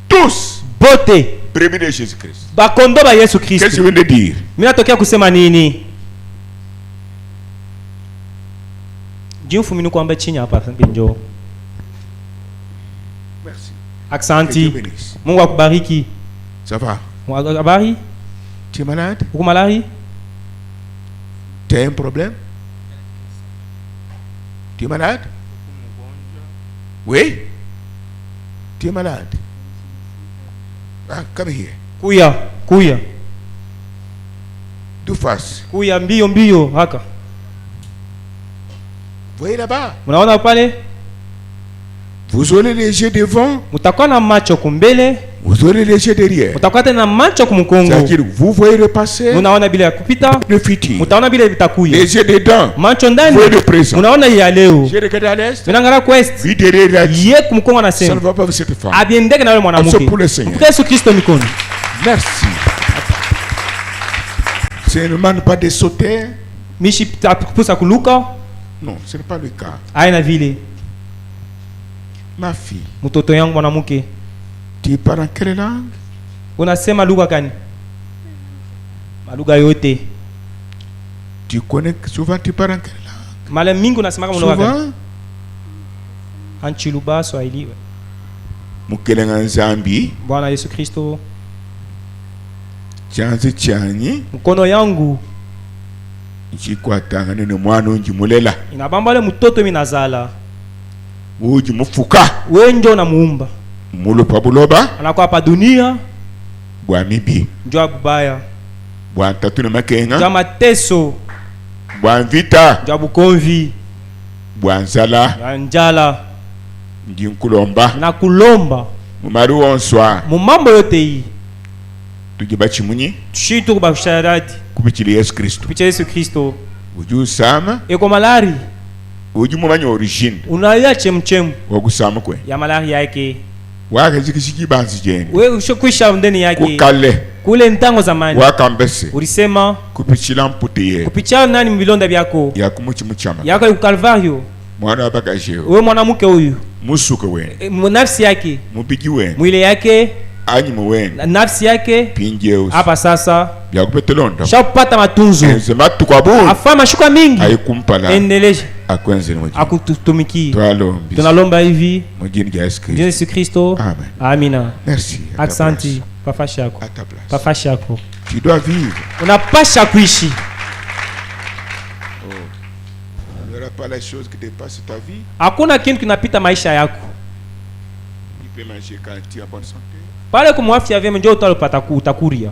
Tous bote brebis de Jésus Christ. Ba kondo ba Yesu Kristo. Qu'est-ce que je viens de dire? Mimi natokea kusema nini? Jinfu mimi kwamba chini hapa njoo. Merci. Aksanti. Mungu akubariki. Ça va? Habari? Tu es malade? Uko malari? Tu as un problème? Tu es malade? Oui? Tu es malade? Ah, come here. Kuya. D'où face? Kuya mbio haka. Voyez là-bas. Unaona pale? Vous aurez les yeux devant. Mutakuwa na macho kumbele. Vous aurez les yeux derrière. Mutakuwa tena macho kumkongo. C'est-à-dire vous voyez le passé. Unaona bila kupita. Le futur. Mutaona bila vitakuya. Les yeux dedans. Macho ndani. Vous voyez le présent. Unaona ya leo. Je regarde à l'est. Unaangalia quest. Oui derrière là. Yeye kumkongo anasema. Ça ne va pas vous cette femme. Abiendeke na yule mwanamke. Pour le Seigneur. Yesu Kristo mikono. Merci. Ce ne demande pas de sauter. Mishi takupusa kuluka. Non, ce n'est pas le cas. Aina vile. Ma fille. Mtoto yangu mwanamke. Tu parles en quelle langue? Unasema lugha gani? Malugha yote. Tu connais souvent tu parles en quelle langue? Mara mingi unasema kama lugha gani? Souvent. Anchiluba Swahili. Mukelenga Nzambi. Bwana Yesu Kristo. Chanzi chanyi. Mkono yangu. Nchikwatanga nene mwana unjimulela. Inabambale mtoto mimi nazala. Uji mufuka. Wewe ndio namuumba. Mulu pabuloba. Anakuwa hapa dunia. Bwa mibi. Njoo bubaya. Bwa tatu na makenga. Njoo mateso. Bwa vita. Njoo bukonvi. Bwa nzala. Njala. Ndi nkulomba. Na kulomba. Mumaru onswa. Mumambo yote hii. Tujibachi munyi. Tushitu kubasharati. Kupichili Yesu Kristo. Kupichili Yesu Kristo. Uju sama. Eko malari. Uju mumanya origine. Unaya chemchemu. Wagusama kwe. Ya malari yake. Waka zikishiki banzi jeni. Wewe ushokwisha ndani yake. Kukale. Kule ntango zamani. Waka mbese. Ulisema. Kupichila mputiye. Kupichila nani mvilonda vyako. Ya kumuchi mchama. Yako yu Kalvario. Mwana wabakashio. Wewe mwanamke huyu. Musuke we. Nafsi yake. Mupigi we. Mwile yake. Anyimu we. Nafsi yake. Pinjeus. Hapa sasa. Ya kupetelonda. Shapata matunzo. Enzema tukwabu. Afama shuka mingi. Haikumpala. Endeleje. Akwenze ni mojini. Akututumiki. Tualombi. Tunalomba hivi. Mojini ya Yesu Kristo. Yesu Kristo. Amen. Amina. Merci. Aksanti. Pafashi yako. Pafashi yako. Tu dois vivre. Unapasha kuishi. Il n'y aura pas les choses qui dépassent ta vie. Hakuna kitu kinapita maisha yako. Tu peux manger quand tu es en bonne santé. Pale kwa afya vyema ndio utakuria.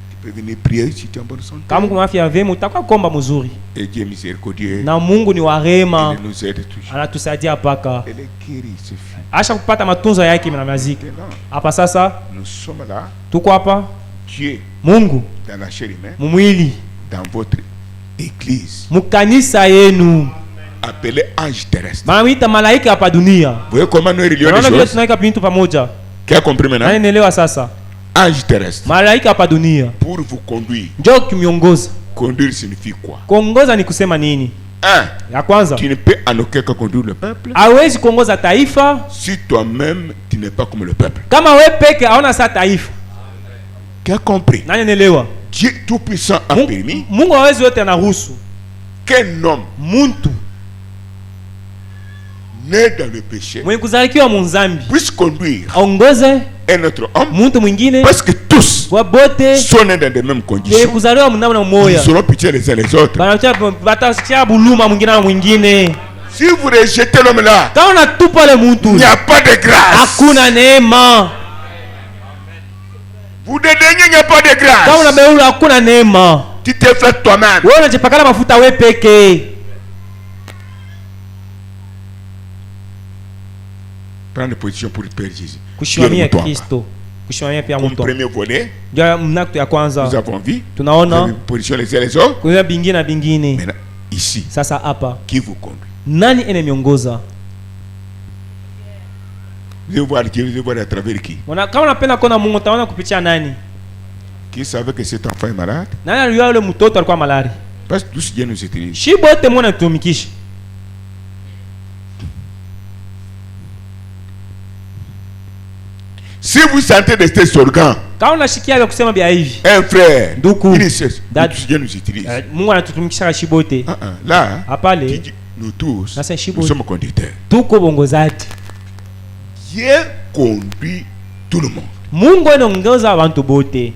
Tu peux venir prier si tu es en bonne santé. Kama kwa afya vyema utakuwa komba mzuri. Et Dieu miséricordieux. Na Mungu ni wa rehema. Il nous aide toujours. Anatusaidia paka. Elle est guérie, c'est fini. Asha kupata matunzo yake na maziki. Hapa sasa nous sommes là. Tuko hapa. Dieu. Mungu dans la chair humaine. Mumwili. Dans votre église. Mukanisa yenu. Appelé ange terrestre. Manaita malaika hapa dunia. Vous voyez comment nous relions les choses? Unaona tunaika pintu pamoja. Qui a compris maintenant? Nani nielewa sasa? Ange terrestre. Malaika hapa dunia. Pour vous conduire. Njoo kumiongoza. Conduire signifie quoi? Kuongoza ni kusema nini? Ya kwanza. Tu ne peux en aucun cas conduire le peuple. Hawezi kuongoza taifa si toi-même tu n'es pas comme le peuple. Kama wewe peke hauna sa taifa. Qui a compris? Nani nielewa? Dieu tout puissant a permis. Mungu hawezi yote anaruhusu. Qu'un homme muntu né dans le péché mwenye kuzalikiwa munzambi puisse conduire aongoze un autre homme, muntu mwingine, parce que tous sont nés dans les mêmes conditions. Kuzaliwa mnamna mmoja. Ils seront pitié les uns les autres. Batasikia buluma mwingine na mwingine. Si vous rejetez l'homme là, il n'y a pas de grâce. Hakuna neema. Vous dédaignez, il n'y a pas de grâce. Kama unabeula hakuna neema. Tu te fais toi-même. Wewe unajipakala mafuta wewe peke. Prendre position pour le Père Jésus. Kushimamia Kristo. Kushimamia pia mtu. Premier volet. Ndio mnakto ya kwanza. Nous avons vu. Tunaona position les uns les autres. Kuna bingine na bingine. Maintenant ici. Sasa hapa. Qui vous conduit? Nani enemiongoza? Vous allez voir Dieu, vous allez voir à travers qui? Kama unapenda kuona Mungu utaona kupitia nani? Qui savait que cet enfant est malade? Nani alijua yule mtoto alikuwa malari? Parce que tous Dieu nous utilise. Shibote mwana tumikisha. Si vous sentez de cet organ, kama unashikia vya kusema bia hivi, un frère, ndugu, Dieu nous utilise. Mungu anatutumikisha shibote. Là, apale, nous tous, nous sommes conducteurs. Tuko bongozaji. Dieu conduit tout le monde. Mungu anaongoza abantu bote.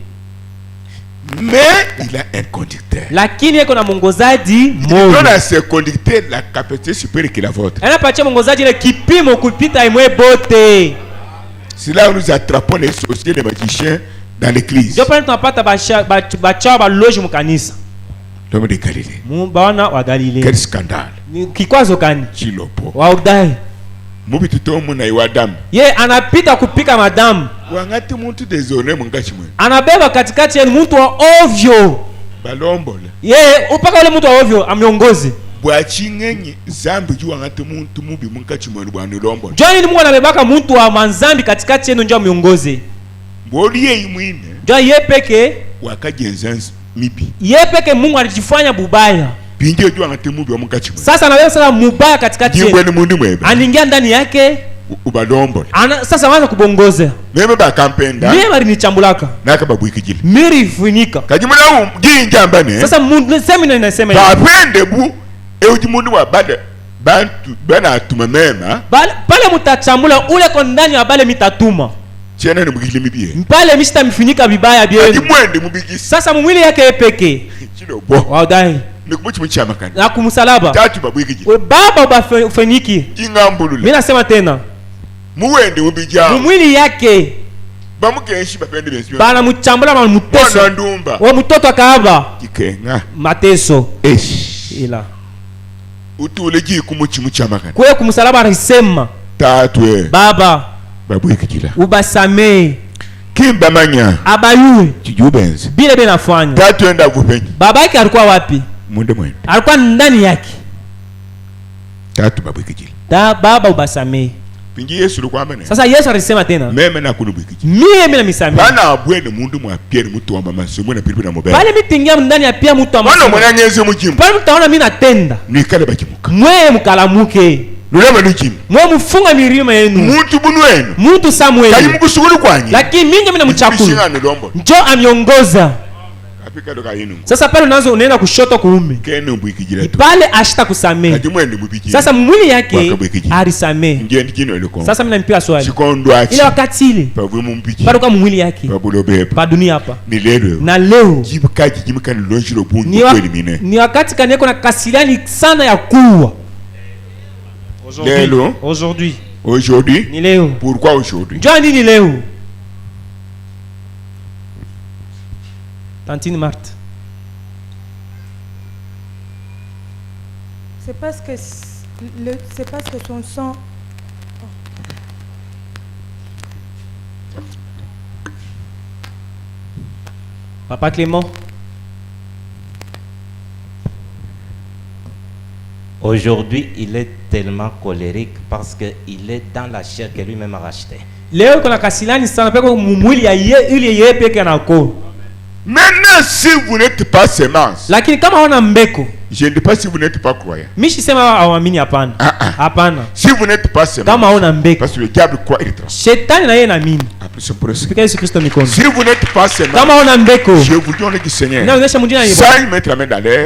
Mais il a un conducteur. Lakini yeko na mongozaji mmoja. Il donne à ce conducteur la capacité supérieure que la vôtre. Anapatia mongozaji ile kipimo kupita imwe bote. C'est là où nous attrapons les sorciers, les magiciens dans l'église. Ndio pale tunapata bacha ba loge mukanisa. L'homme de Galilée. Mbona wa Galilée. Quel scandale. Kikwazo kani? Chilopo. Wa udai. Mubi tutomo na iwadamu. Ye anapita kupika madamu. Wangati muntu dezone mungachi mwe. Anabeba katikati ya mtu wa ovyo. Balombola. Ye upaka ule mtu wa ovyo amiongoze. Bwachingenye zambi juu wangati muntu mubi mungachi mwe bwana lombola. Joani ni Mungu anabebaka mtu wa manzambi katikati yenu ndio amiongoze. Mboliye imwine. Ndio ye peke wakajenza mibi. Ye peke Mungu alijifanya bubaya. Binge juu wangati mubi wa mungachi mwe. Sasa anaweza sasa mubaya katikati yenu. Ndiye mundu mwe. Anaingia ndani yake. Ubalombo. Sasa waanza kubongoza. Mimi ba kampenda. Mimi bali nichambulaka. Naka babu ikijili. Miri funika. Kajimuna ginja mbane. Sasa mundu semina inasema hivi. Bapende bu ujimundu wa bale bantu bana atuma mema. Pale mutachambula ule ko ndani ya bale mitatuma. Chena ni mugili mibie. Pale mista mifunika vibaya bie. Kajimwende mubigi. Sasa mwili yake peke. Chino bo. Wadai. Nikubuchi mchama kani. Na kumsalaba. Tatu babu ikijili. We baba ubafeniki. Ingambulule. Mimi nasema tena. Muwende mubija. Mwili yake. Bamukenshi bapende bensi. Bana muchambula na muteso. Wana ndumba. Wa mtoto akaaba. Kikenga. Mateso. Ila. Utuleji kumuchi mchama kani. Kwe kumsalaba alisema. Tatu baba. Babu ikijila. Ubasame. Kimba manya. Abayue. Kijubenzi. Bile benafanya. Tatu enda kupenyi. Baba yake alikuwa wapi? Mwende mwende. Alikuwa ndani yake. Tatu babu ikijila. Baba ubasame. Pingi Yesu lukwambene. Sasa Yesu alisema tena. Meme na kunubu ikijila. Mimi na misame. Bana abwene mundu mwa Pierre mutu wa mama somo na pilipili na mobile. Bale mitingia ndani ya pia mtu wa mama. Bana mwana nyeze mujimu. Bale mtaona mimi natenda. Nikale bakimuka. Mwe mkalamuke. Nulema nujimu. Mwe mfunga mirima yenu. Mutu bunu wenu. Mutu Samuel. Kali mkusugulu kwanyi. Lakini mingi mimi namchakulu. Njo amiongoza. Sasa pale unaenda kushoto kuume. Pale ashita kusamehe. Sasa mwili yake alisamehe. Sasa mimi nampiga swali. Ile wakati ile pale kwa mwili yake pa dunia hapa. Na leo ni wakati kaneko na kasirani sana ya kuwa. Aujourd'hui. Ni leo. Pourquoi aujourd'hui? Njoo nini leo? Tantine Marthe. C'est parce que son sang. Papa Clément. Aujourd'hui, il est tellement colérique parce qu'il est dans la chair que lui-même a racheté. Leo kuna kasilani sana peko mwili ya yeye peke anako. Maintenant, si vous n'êtes pas semence. Lakini kama huna mbeko. Je ne dis pas si vous n'êtes pas croyant. Mishi sema hawamini hapana. Hapana. Si vous n'êtes pas semence. Kama huna mbeko. Parce que le diable croit il trompe. Shetani na yeye naamini. Si vous n'êtes pas semence. Kama huna mbeko. Je vous dis on est du Seigneur. Na unesha mjina yeye. Sans mettre la main dans l'air.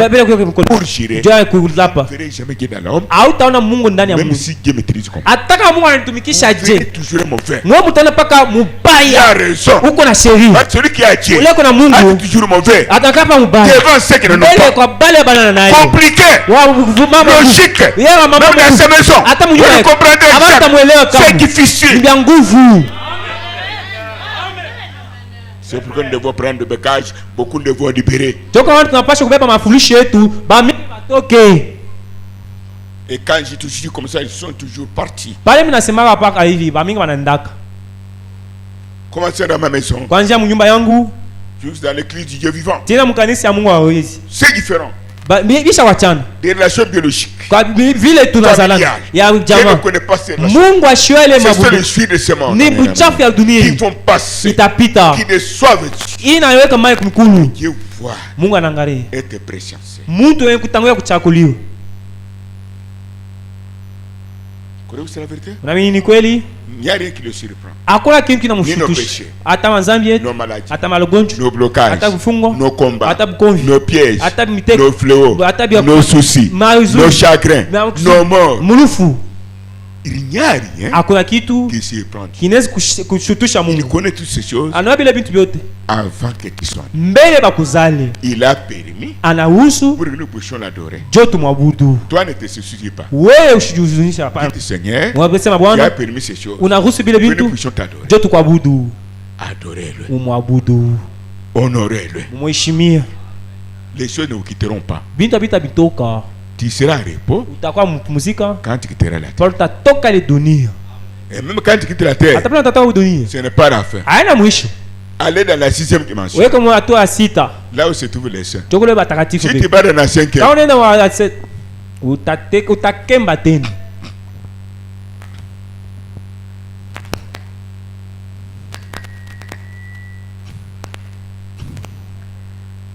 Pour chirer. Jua kulapa. Vous verrez jamais Dieu dans l'homme. Hautaona Mungu ndani ya Mungu. Même si Dieu maîtrise comme. Ataka Mungu anatumikisha je. Toujours mauvais. Mwe mutana paka mubaya. Il a raison. Uko na sheria. Celui qui a Dieu. Ule kuna Mungu. Toujours mauvais. Ataka pa mubaya. Devant ceux qui ne l'ont pas. Kwa bale banana naye. Compliqué. Logique. Même dans sa maison. Vous ne comprenez pas. C'est difficile. C'est pourquoi nous devons prendre le bagage. Beaucoup nous devons libérer. Et quand j'ai toujours dit comme ça, ils sont toujours partis. Comment c'est dans ma maison? Juste dans l'église du Dieu vivant. C'est différent. Des relations biologiques. Mungu ashwele mabudu ni buchafu ya dunia qui vont passer, itapita, qui déçoivent Dieu. Inaweka mai kumkulu. Dieu voit. Mungu anaangalia. Et te précieux. Mtu yeye kutangulia kuchakuliwa. C'est la vérité? Unaamini ni kweli? Il n'y a rien qui le surprend. Hakuna kitu kinamshutusha. Hata mazambi yetu, hata magonjwa, nos blocages, hata vifungo, nos combats, hata bukomvi, nos pièges, hata mitego, nos fléaux, nos soucis, nos chagrins, nos morts. Mulufu. Il n'y a rien hakuna kitu qui surprend. Kinaweza kushutusha Mungu. Il connaît toutes ces choses. Anajua vile vitu vyote. Avant que tu sois. Mbele bakuzale. Il a permis. Anahusu. Pour que nous puissions l'adorer. Jo tumwabudu. Toi ne te soucies pas. Wewe usijihuzunisha hapana. Seigneur. Mwabesema Bwana. Il a permis ces choses. Unaruhusu vile vitu. Nous puissions t'adorer. Jo tukwabudu. Adorez-le. Umwabudu. Honorez-le. Mheshimia. Les choses ne vous quitteront pas. Bintu bitoka. Tu seras en repos quand tu quitteras la terre. Et même quand tu quittes la terre, ce n'est pas la fin. Allez dans la 6e dimension. Là où se trouvent les saints. Si tu vas dans la 5e,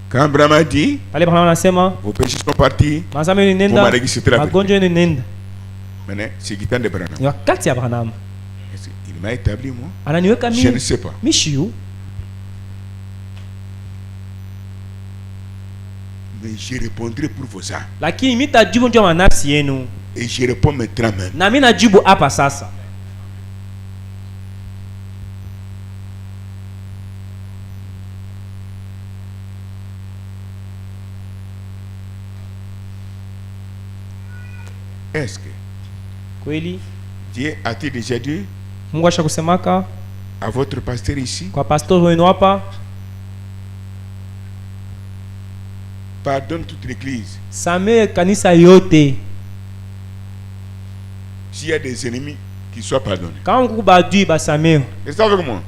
quand Brahma dit, vos péchés sont partis, vous m'avez dit c'était la vérité. Maintenant, c'est Gitan de Branham. Il m'a établi moi. Je ne sais pas. Mais je répondrai pour vos âmes. Et je réponds maintenant même. Est-ce que Dieu a-t-il déjà dit à votre pasteur ici, pardonne toute l'église s'il y a des ennemis qui soient pardonnés? Et ça avec moi.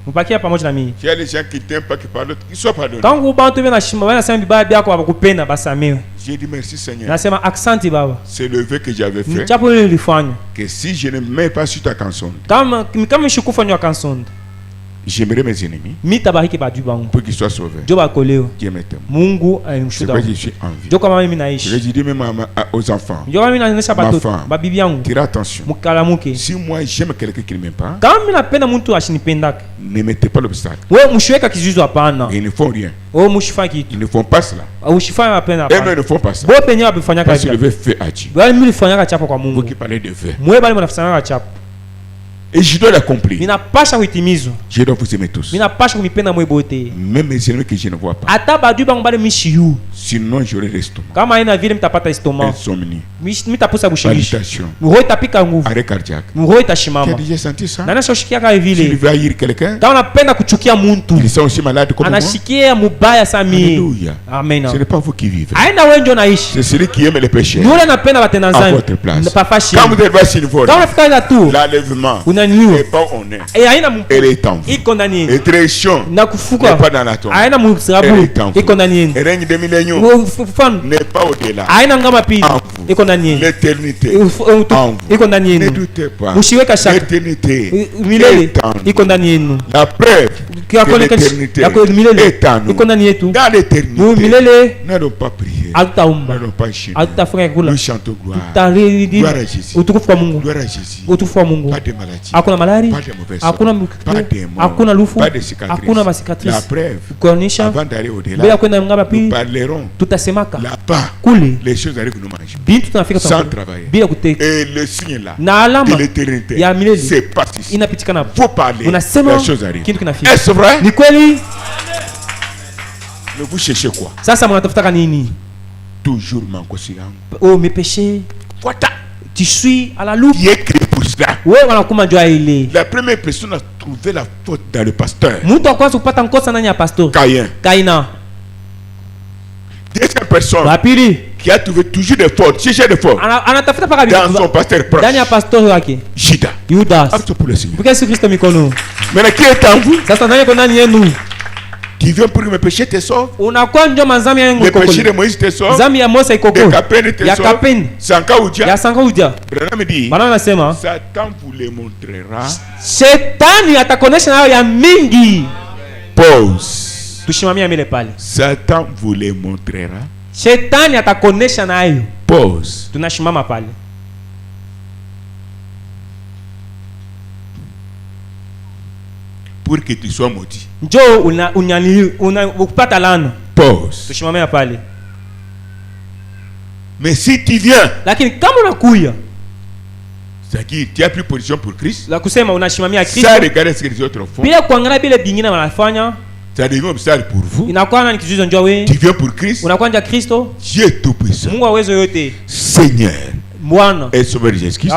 S'il y a des gens qui t'aiment pas, qui parlent, qu'ils soient pardonnés. J'ai dit merci Seigneur. C'est le vœu que j'avais fait. Que si je ne mets pas sur ta canson, J'aimerais mes ennemis pour qu'ils soient sauvés. Dieu m'aime. C'est pourquoi je suis en vie. Je dis même aux enfants, ma femme, tire attention. Si moi j'aime quelqu'un qui ne m'aime pas, ne mettez pas l'obstacle. Ils ne font rien. Ils ne font pas cela. Eux ne font pas ça. Parce que le veut fait à Dieu. Vous qui parlez de vœux. Et je dois l'accomplir. Je dois vous aimer tous. Même mes ennemis que je ne vois pas. Sinon j'aurai l'estomac. Insomnie. Palpitation. Arrêt cardiaque. Tu as déjà senti ça? Tu veux haïr quelqu'un? Ils sont aussi malades comme moi. Alléluia. Ce n'est pas vous qui vivez. C'est celui qui aime les péchés. À votre place. Quand vous êtes assis sur l'enlèvement n'est pas honnête. Elle est en vous. Et très chiant n'est pas dans la tombe. Elle est en vous. Et règne des milléniaux n'est pas au-delà. En vous. L'éternité en vous. Ne doutez pas. L'éternité est en vous. La preuve que l'éternité est en nous. Dans l'éternité, n'allons pas prier. N'allons pas chiner. Nous chantons gloire. Gloire à Jésus. Gloire à Jésus. Pas de maladie. Pas de mauvaise sorte. Pas de mort. Pas de cicatrices. La preuve, avant d'aller au-delà, nous parlerons là-bas. Les choses arrivent nous manger sans travailler. Et le signe là de l'éternité, c'est pas ici. Faut parler, les choses arrivent. Est-ce vrai? Mais vous cherchez quoi? Toujours manquer sur l'angle. Oh, mes péchés. Voilà. Tu suis à la loupe. Qui est créé pour cela? Oui, voilà comment Dieu a ailé. La première personne a trouvé la faute dans le pasteur. Caïn. Deuxième personne qui a trouvé toujours des fautes, cherché des fautes dans son pasteur proche. Judas. Apte pour le Seigneur. Maintenant, qui est en vous? Qui vient pour que mes péchés te sauvent? Les péchés de Moïse te sauvent? De Capène te sauvent? Sanka Oudia. Branham dit, Satan vous les montrera. Pause. Satan vous les montrera. Pause. Pour que tu sois maudit. Pause. Mais si tu viens, c'est-à-dire tu as pris position pour Christ, ça regarde ce que les autres font, ça devient obstacle pour vous. Tu viens pour Christ, Dieu est tout puissant, Seigneur et Sauveur Jésus-Christ,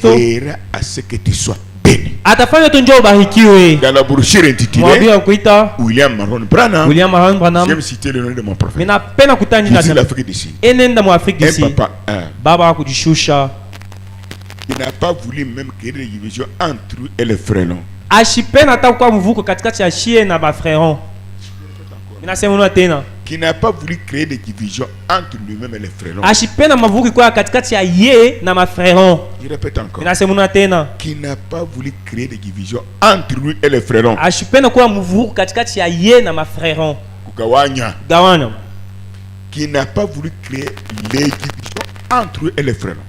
ira à ce que tu sois béni. Dans la brochure intitulée William Maron Branham, j'aime citer le nom de mon prophète. Ici l'Afrique d'ici. Un papa qui n'a pas voulu même créer des divisions entre eux et les frélons. Qui n'a pas voulu créer des divisions entre lui-même et les frélons. Je répète encore. Qui n'a pas voulu créer des divisions entre lui et les frélons. Qui n'a pas voulu créer les divisions entre lui et les frélons.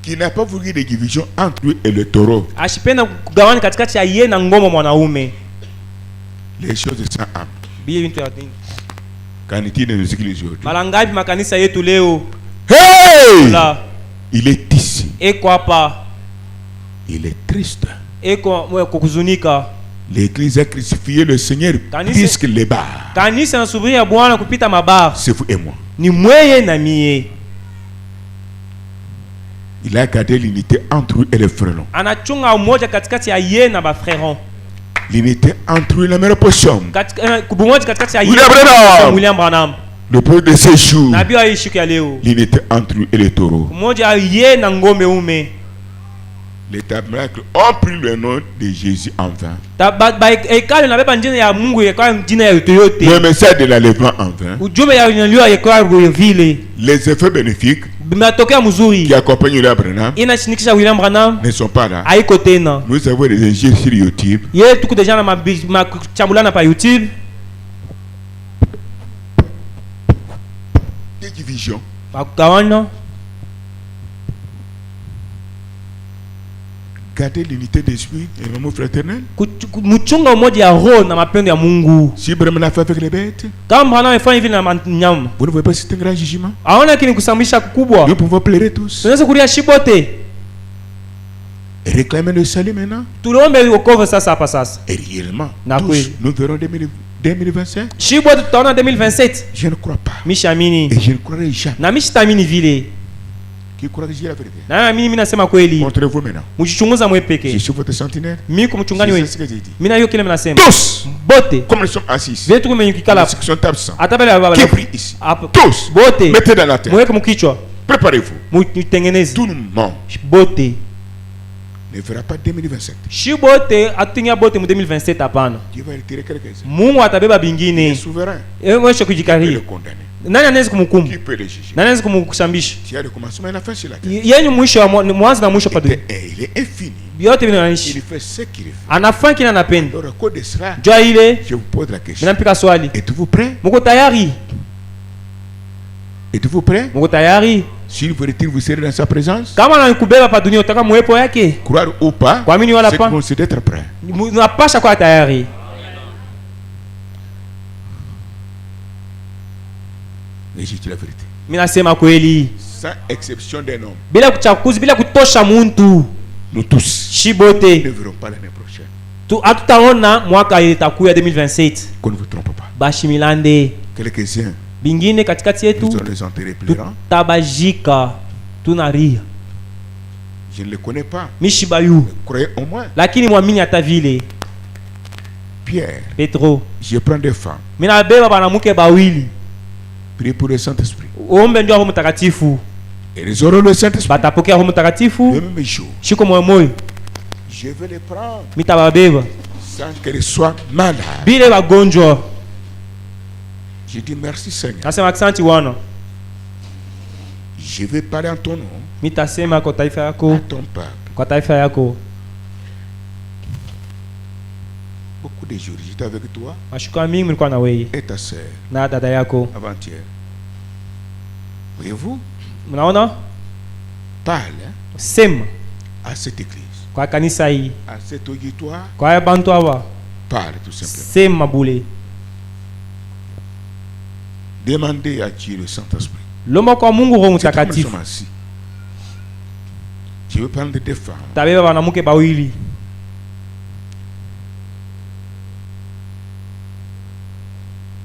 Qui n'a pas voulu des divisions entre lui et le taureau. Les choses sans âme. Qu'en est-il de nos églises aujourd'hui? Hey! Il est ici. Il est triste. L'église a crucifié le Seigneur plus que les barres. C'est vous et moi. Il a gardé l'unité entre eux et les frélons. L'unité entre eux et la meilleure potion. William Branham. Le peu de ces jours. L'unité entre eux et les taureaux. Les tabernacles ont pris le nom de Jésus en vain. Le message de l'enlèvement en vain. Les effets bénéfiques matokeo mzuri qui accompagne William Branham inashinikisha William Branham ne sont pas là. haiko tena. Nous avons des ingénieurs sur YouTube. Yeye tuko deja na machambulana pa YouTube. Des divisions. Bakugawanya. Garder l'unité d'esprit et l'amour fraternel. Muchunga umoja ya roho na mapendo ya Mungu. Si Branham l'a fait avec les bêtes, kama Branham amefanya hivi na nyama, vous ne voyez pas c'est un grand jugement. Aona kini kusambisha kubwa. Nous pouvons pleurer tous. Tunaweza kulia shibote. Réclamer le salut maintenant. Tuliombe wokovu sasa hapa sasa. Et réellement, tous, nous verrons 2025. Shibote tutaona 2027. Je ne crois pas. Mishamini. Et je ne croirai jamais. Na mishitamini vile. Qui croit que j'ai la vérité? Na mimi nasema kweli. Montrez-vous maintenant. Mjichunguza mwe peke. Je suis votre sentinelle. Mimi kumchungani wewe. Mimi na hiyo kile mnasema. Tous. Bote. Comme nous sommes assis. Vetu kumenyukikala. Ceux qui sont absents. Atabele baba. Qui prie ici? Tous. Bote. Mettez dans la tête. Mweke mkichwa. Préparez-vous. Mtengeneze. Tout le monde. Bote. Ne verra pas 2027. Shibote atunya bote mu 2027 hapana. Dieu va retirer quelques-uns. Mungu atabeba bingine. Il est souverain. Wewe kujikaria. Le condamner. Nani anaweza kumhukumu? Qui peut le juger? Nani anaweza kumkushambisha? Tu as le commencement et la fin sur la terre. Yeye mwisho mwanzo na mwisho pa dunia. Il est infini. Yote vinaishi. Il fait ce qu'il fait. Anafanya kile anapenda. Alors à cause de cela, Jua ile. je vous pose la question. Ninampika swali. Êtes-vous prêts? Mko tayari? Êtes-vous prêts? Mko tayari? S'il vous retire, vous serez dans sa présence. Kama anakubeba pa dunia utaka muepo yake. Croire ou pas, Kuamini wala pa. c'est d'être prêt. Unapasha kuwa tayari. Et je dis la vérité. Mimi nasema kweli. Sans exception d'un homme. Bila kuchakuzi, bila kutosha muntu. Nous tous. Shibote. Ne verrons pas l'année prochaine. Hatutaona mwaka itakuya 2027. Qu'on ne vous trompe pas. Bashimilande. Quelques-uns. Bingine katikati yetu. Nous allons les enterrer pleurant. Tabajika. Tunaria. Je ne les connais pas. Mishibayu. Croyez au moins. Lakini mwamini hata vile. Pierre. Petro. Je prends des femmes. Mina beba banamuke bawili. Priez pour le Saint-Esprit. Ombe ndio Roho Mtakatifu. Et ils auront le Saint-Esprit. Batapokea Roho Mtakatifu. Le même jour. Shiko moyo. Je vais les prendre. Mitababeba. Sans qu'elles soient malades. Bile bagonjwa. Je dis merci Seigneur. Nasema asante Bwana. Je vais parler en ton nom. Mitasema kwa taifa yako. À ton peuple. Kwa taifa yako. Beaucoup de jours, j'étais avec toi. Mashukrani mingi mlikuwa na wewe. Et ta sœur. Na dada yako. Avant-hier. Voyez-vous? Mnaona? Parle Sema à cette église. kwa kanisa hii. À cet auditoire. Kwa bantu hawa. Parle tout simplement. Sema bule. Demandez à Dieu le Saint-Esprit. Lomba kwa Mungu Roho Mtakatifu. Je veux prendre des femmes. Tabeba banamuke bawili.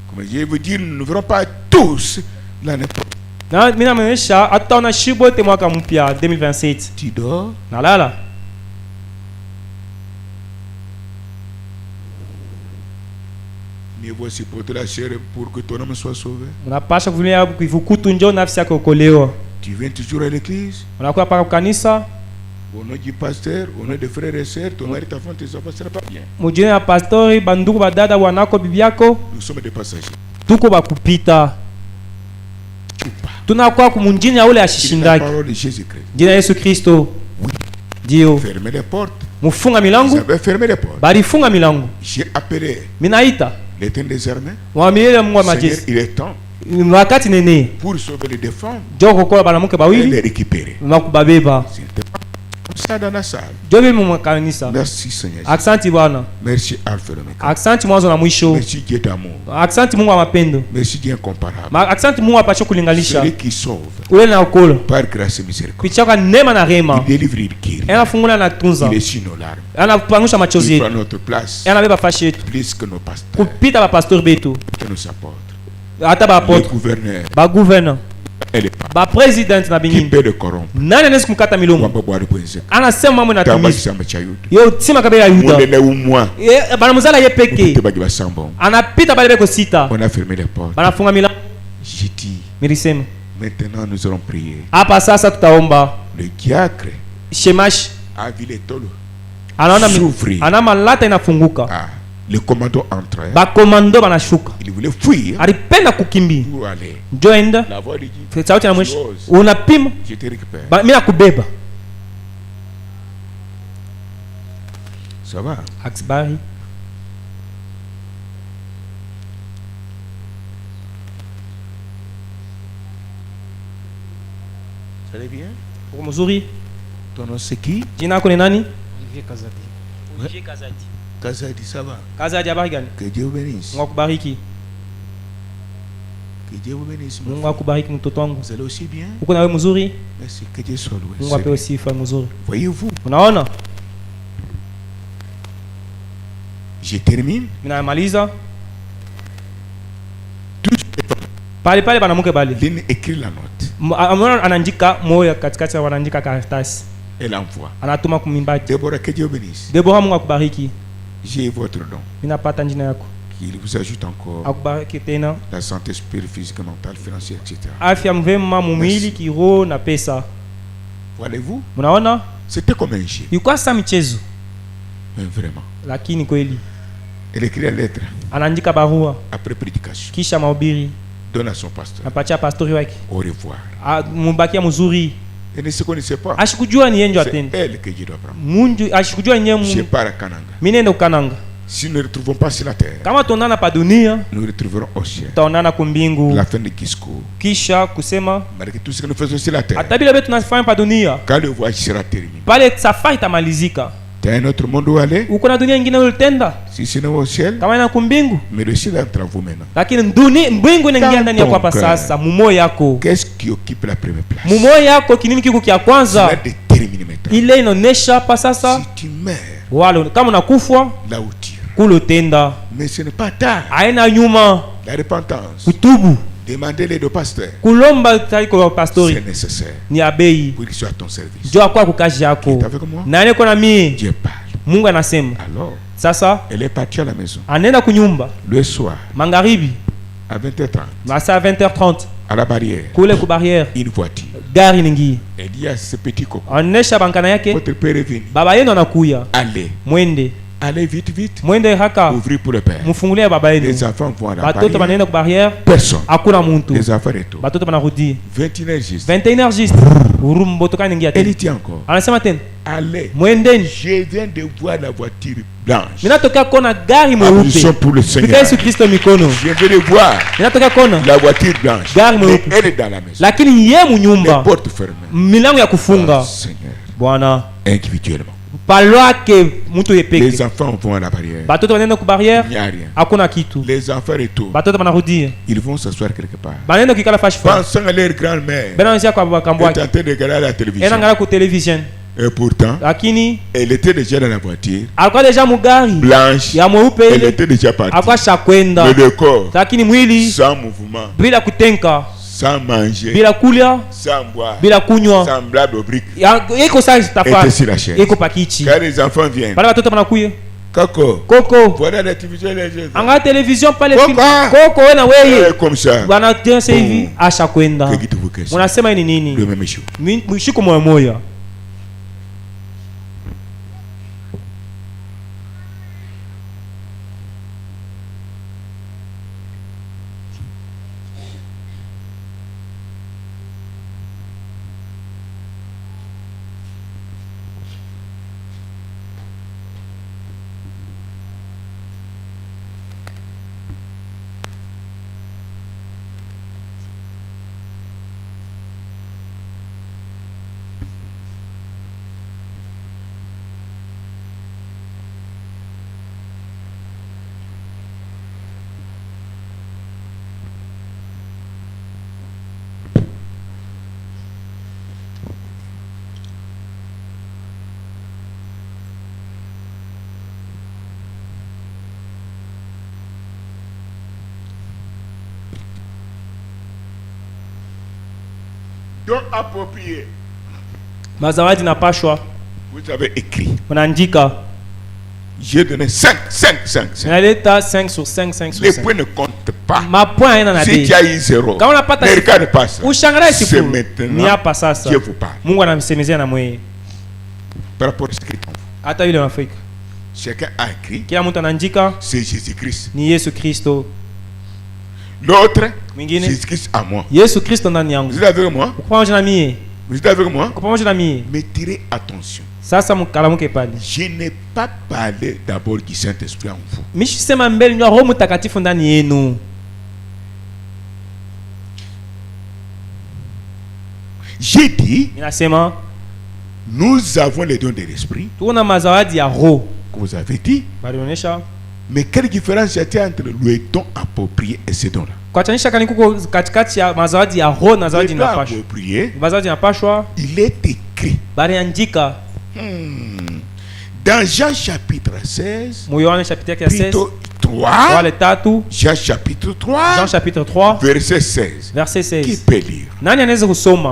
Comme je veux dire, nous ne verrons pas tous l'année prochaine. Na mimi naonyesha hata shibote mwaka mpya 2027. Tu dors? Nalala. Mieux vaut supporter la chair pour que ton âme soit sauvé. Unapasha kuvumilia kuvukutu njoo nafsi yako okolewa. Tu viens toujours à l'église? Unakuwa paka kanisa. Au nom du pasteur, au nom des frères et sœurs, ton mari, ta femme, tes enfants, ça ne sera pas bien. Mujine ya pastori, bandugu, badada, wanako, bibi yako. Nous sommes des passagers. Tuko bakupita. Tunakuwa kumunjini ya ule ashishindaki. La parole de Jésus-Christ. Jina Yesu Kristo. Dio. Fermez les portes. Mufunga milango. Vous avez fermé les portes. Balifunga milango. J'ai appelé Minaita. l'Éternel des armées. Mwamile Mungu wa Seigneur, majeshi. il est temps Wakati nene. pour sauver les défunts Joko kola banamuke et bawili. les récupérer. Makubabeba. C'était pas comme ça dans la salle. Jobe mu kanisa. Merci Seigneur. Aksanti Bwana. Merci Alpha et Omega. Aksanti mwanzo na mwisho. Merci Dieu d'amour. Aksanti Mungu wa mapendo. Merci Dieu incomparable. Aksanti Mungu apashe kulinganisha. Celui qui sauve Ule na ukolo. par grâce et miséricorde. Kuchaka neema na rema. Il délivre, il guérit. Anafungula na tunza. Il essuie nos larmes. Anapangusha machozi Il prend yetu. notre place Anabeba fashi yetu. plus que nos pasteurs, Kupita ba pastor betu. que nos apôtres, Hata ba les apôtre. gouverneurs Ba gouverneur. et les papes. Ba president na Qui bingine. peut le corrompre? Nani anaweza kumkata milongo? Wamba bwari bwenze. Anasema mambo Tamba natumiza. kisamba cha Yuda. Yo tima kabila Yuda. Mwende umwa. Bana muzala ye Ukite peke. bagi basambon. Anapita bale beko sita. On a fermé les portes. Banafunga milango. J'ai dit, Milisema. maintenant nous allons prier. Hapa sasa tutaomba. Le diacre Shemash a vu les tolo. anaona S'ouvrir. ana malata inafunguka. Ah, Le commando entra. Ba commando banashuka. Il voulait fuir. Alipenda kukimbia. Pour aller. Joenda. La voix lui dit. Fait sauti na mwisho. Unapima. Je te récupère. Ba mimi nakubeba. Ça va. Axbari. Ça va bien? Pour mzuri. Ton nom c'est qui? Jina lako ni nani? Olivier Kazadi. Olivier Kazadi. Kazadi, ça va? Kazadi habari gani? Que Dieu vous bénisse. Mungu akubariki. Que Dieu vous bénisse. Mungu akubariki mtoto wangu. Vous allez aussi bien? Uko na wewe mzuri? Merci. Que Dieu soit loué. Mungu apewe sifa mzuri. Voyez-vous? Unaona? Je termine. Ninamaliza. Pale pale banamuke bale. Il écrit la note. Anaandika moyo katikati wanaandika karatasi. Elle envoie. Anatuma kumimbati. Deborah, que Dieu bénisse. Deborah, Mungu akubariki. J'ai votre don. Ninapata njina yako. Qu'il vous ajoute encore akubariki tena. La santé spirituelle, physique, mentale, financière, etc. Afya mvema mumwili, kiroho na pesa. Voyez-vous? Munaona? C'était comme un jeu. Ilikuwa sa michezo. Mais vraiment. Lakini kweli. Elle écrit la lettre. Anaandika barua. Après prédication. Kisha mahubiri. Donne à son pasteur. Apatia pastori wake. Au revoir. Mubakia mzuri. Elle ne se connaissait pas. Ashikujua ni yenjo atende. C'est elle que je dois prendre. Munju ashikujua ni yeye. Je pars à Kananga. Mimi nenda Kananga. Si nous ne retrouvons pas sur la terre, kama tuonana pa dunia, nous retrouverons au ciel. Taonana kumbingu. La fin de Kisco. Kisha kusema malgré tout ce que nous faisons sur la terre. Atabila betu tunafanya pa dunia. Quand le voyage sera terminé. Pale safari itamalizika. T'as un autre monde où aller? Uko na dunia nyingine ulitenda? Si c'est au ciel. Kama ina kumbingu. Mais le ciel est entre vous maintenant. Lakini mbingu inaingia ndani yako hapa sasa, mumoyo yako. Qu'est-ce qui occupe la première place? Mumoyo yako kinini kiko kia kwanza? C'est déterminé maintenant. Ile inaonesha hapa sasa. Si tu meurs. Wala kama unakufa, là où tu kulotenda. Mais ce n'est pas tard. Haina nyuma. La repentance. Kutubu. Demandez-les au pasteur. Kulomba taiko pastori. C'est nécessaire. Ni abei. Pour qu'il soit à ton service. Jua kwa kukazi yako. Nani kwa na mimi? Dieu parle. Mungu anasema. Alors, sasa elle est partie à la maison. Anaenda kunyumba. Le soir. Magharibi. À 20h30. Masa 20h30. À la barrière. Kule ku barrière. Une voiture. Gari ningi. Elle dit à ce petit coco. Onesha bankana yake. Votre père est venu. Baba yenu anakuya. Allez. Mwende. Allez vite, vite. Mwende haka. Ouvrez pour le père. Mufungulie baba yenu. Les enfants vont à la barrière. Batoto banaenda ku barrière. Personne. Hakuna muntu. Les enfants retournent. Batoto banarudi. 21h juste. 21h juste. Urumbo toka ningia tena. Elle dit encore. Anasema tena. Allez. Mwendeni. Je viens de voir la voiture blanche. Ninatoka kona gari mweupe. Pour le Seigneur. Yesu Kristo mikono. Je viens de voir. Ninatoka kona la voiture blanche. Gari mweupe. Elle est dans la maison. Lakini yeye munyumba. Les portes fermées. Milango ya kufunga. Seigneur. Bwana. Individuellement. Palwake mtu yepeke. Les enfants vont à la barrière. Batoto wanaenda ku barrière. Il n'y a rien. Hakuna kitu. Les enfants retournent. Batoto banarudi. Ils vont s'asseoir quelque part. Banaenda kikala fashi fa. Pensant à leur grand-mère. Banaanzia kwa kambwa. Elle était en train de regarder la télévision. Ena ngala ku télévision. Et pourtant, lakini elle était déjà dans la voiture. Alikuwa deja mugari. Blanche. Ya mweupe. Elle était déjà partie. Alikuwa shakwenda. Mais le corps. Lakini mwili. Sans mouvement. Bila kutenka. Sans manger. Bila kulia. Sans boire. Bila kunywa. Semblable au brick. Iko sa tafari. Était sur la chaise. Iko pakichi. Quand les enfants viennent. Pale watoto wanakuya. Coco. Voilà la télévision les jeunes. Anga télévision pale film. Coco wewe na wewe. Comme ça. Bwana tense hivi asha kwenda. Unasema ni nini? Le même chose. Mshiko moyo moyo. Donc approprié. Mazawadi na pashwa. Vous avez écrit. Unaandika. J'ai donné 5. Naleta 5 sur 5, 5 sur 5. Les points ne comptent pas. Ma point haina na bei. Si tu as eu 0. Kama unapata ne regarde pas ça. Ushangalie siku. C'est maintenant. Ni hapa sasa. Dieu vous parle. Mungu anamsemezea na mwewe. Par rapport à ce qui est en vous. Hata yule Afrika. Chacun a écrit. Kila mtu anaandika. C'est Jésus-Christ. Ni Yesu Kristo. L'autre, Jésus-Christ à moi. Yesu Kristo ndani yangu. Vous êtes avec moi? Pamoja na mie. Vous êtes avec moi? Pamoja na mie. Mais tirez attention. Sasa mkalamuke pale. Je n'ai pas parlé d'abord du Saint-Esprit en vous. Mishisema mbele nyo Roho Mtakatifu ndani yenu. J'ai dit, nous avons les dons de l'esprit. Que vous avez dit. Mais quelle différence y a-t-il entre le don approprié et ces dons-là? Il est écrit. Dans Jean chapitre 16, plutôt 3, Jean chapitre 3, verset 16. Qui peut lire?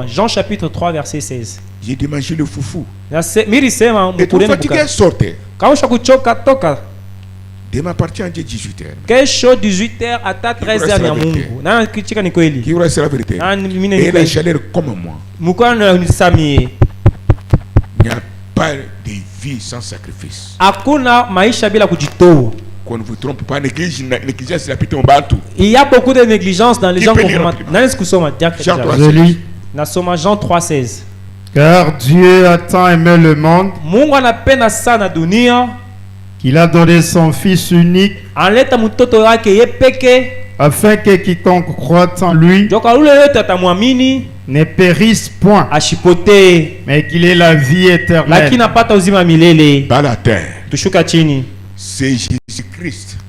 Jean chapitre 3, verset 16. J'ai démangé le foufou. Et tout fatigué, sortez. Demain parti en 18h. Kesho 18h à 13h ya Mungu. Na kichika ni kweli. Qui reste la vérité. Et la chaleur comme moi. Mukwana ni sami. Il n'y a pas de vie sans sacrifice. Hakuna maisha bila kujitoa. Qu'on ne vous trompe pas, négligence la pite en bantu. Il y a beaucoup de négligence dans les gens qui Jean 3. Nasoma Jean 3:16. Car Dieu a tant aimé le monde. Mungu anapenda sana dunia. Il a donné son Fils unique afin que quiconque croit en lui ne périsse point, mais qu'il ait la vie éternelle. Dans la terre, c'est Jésus-Christ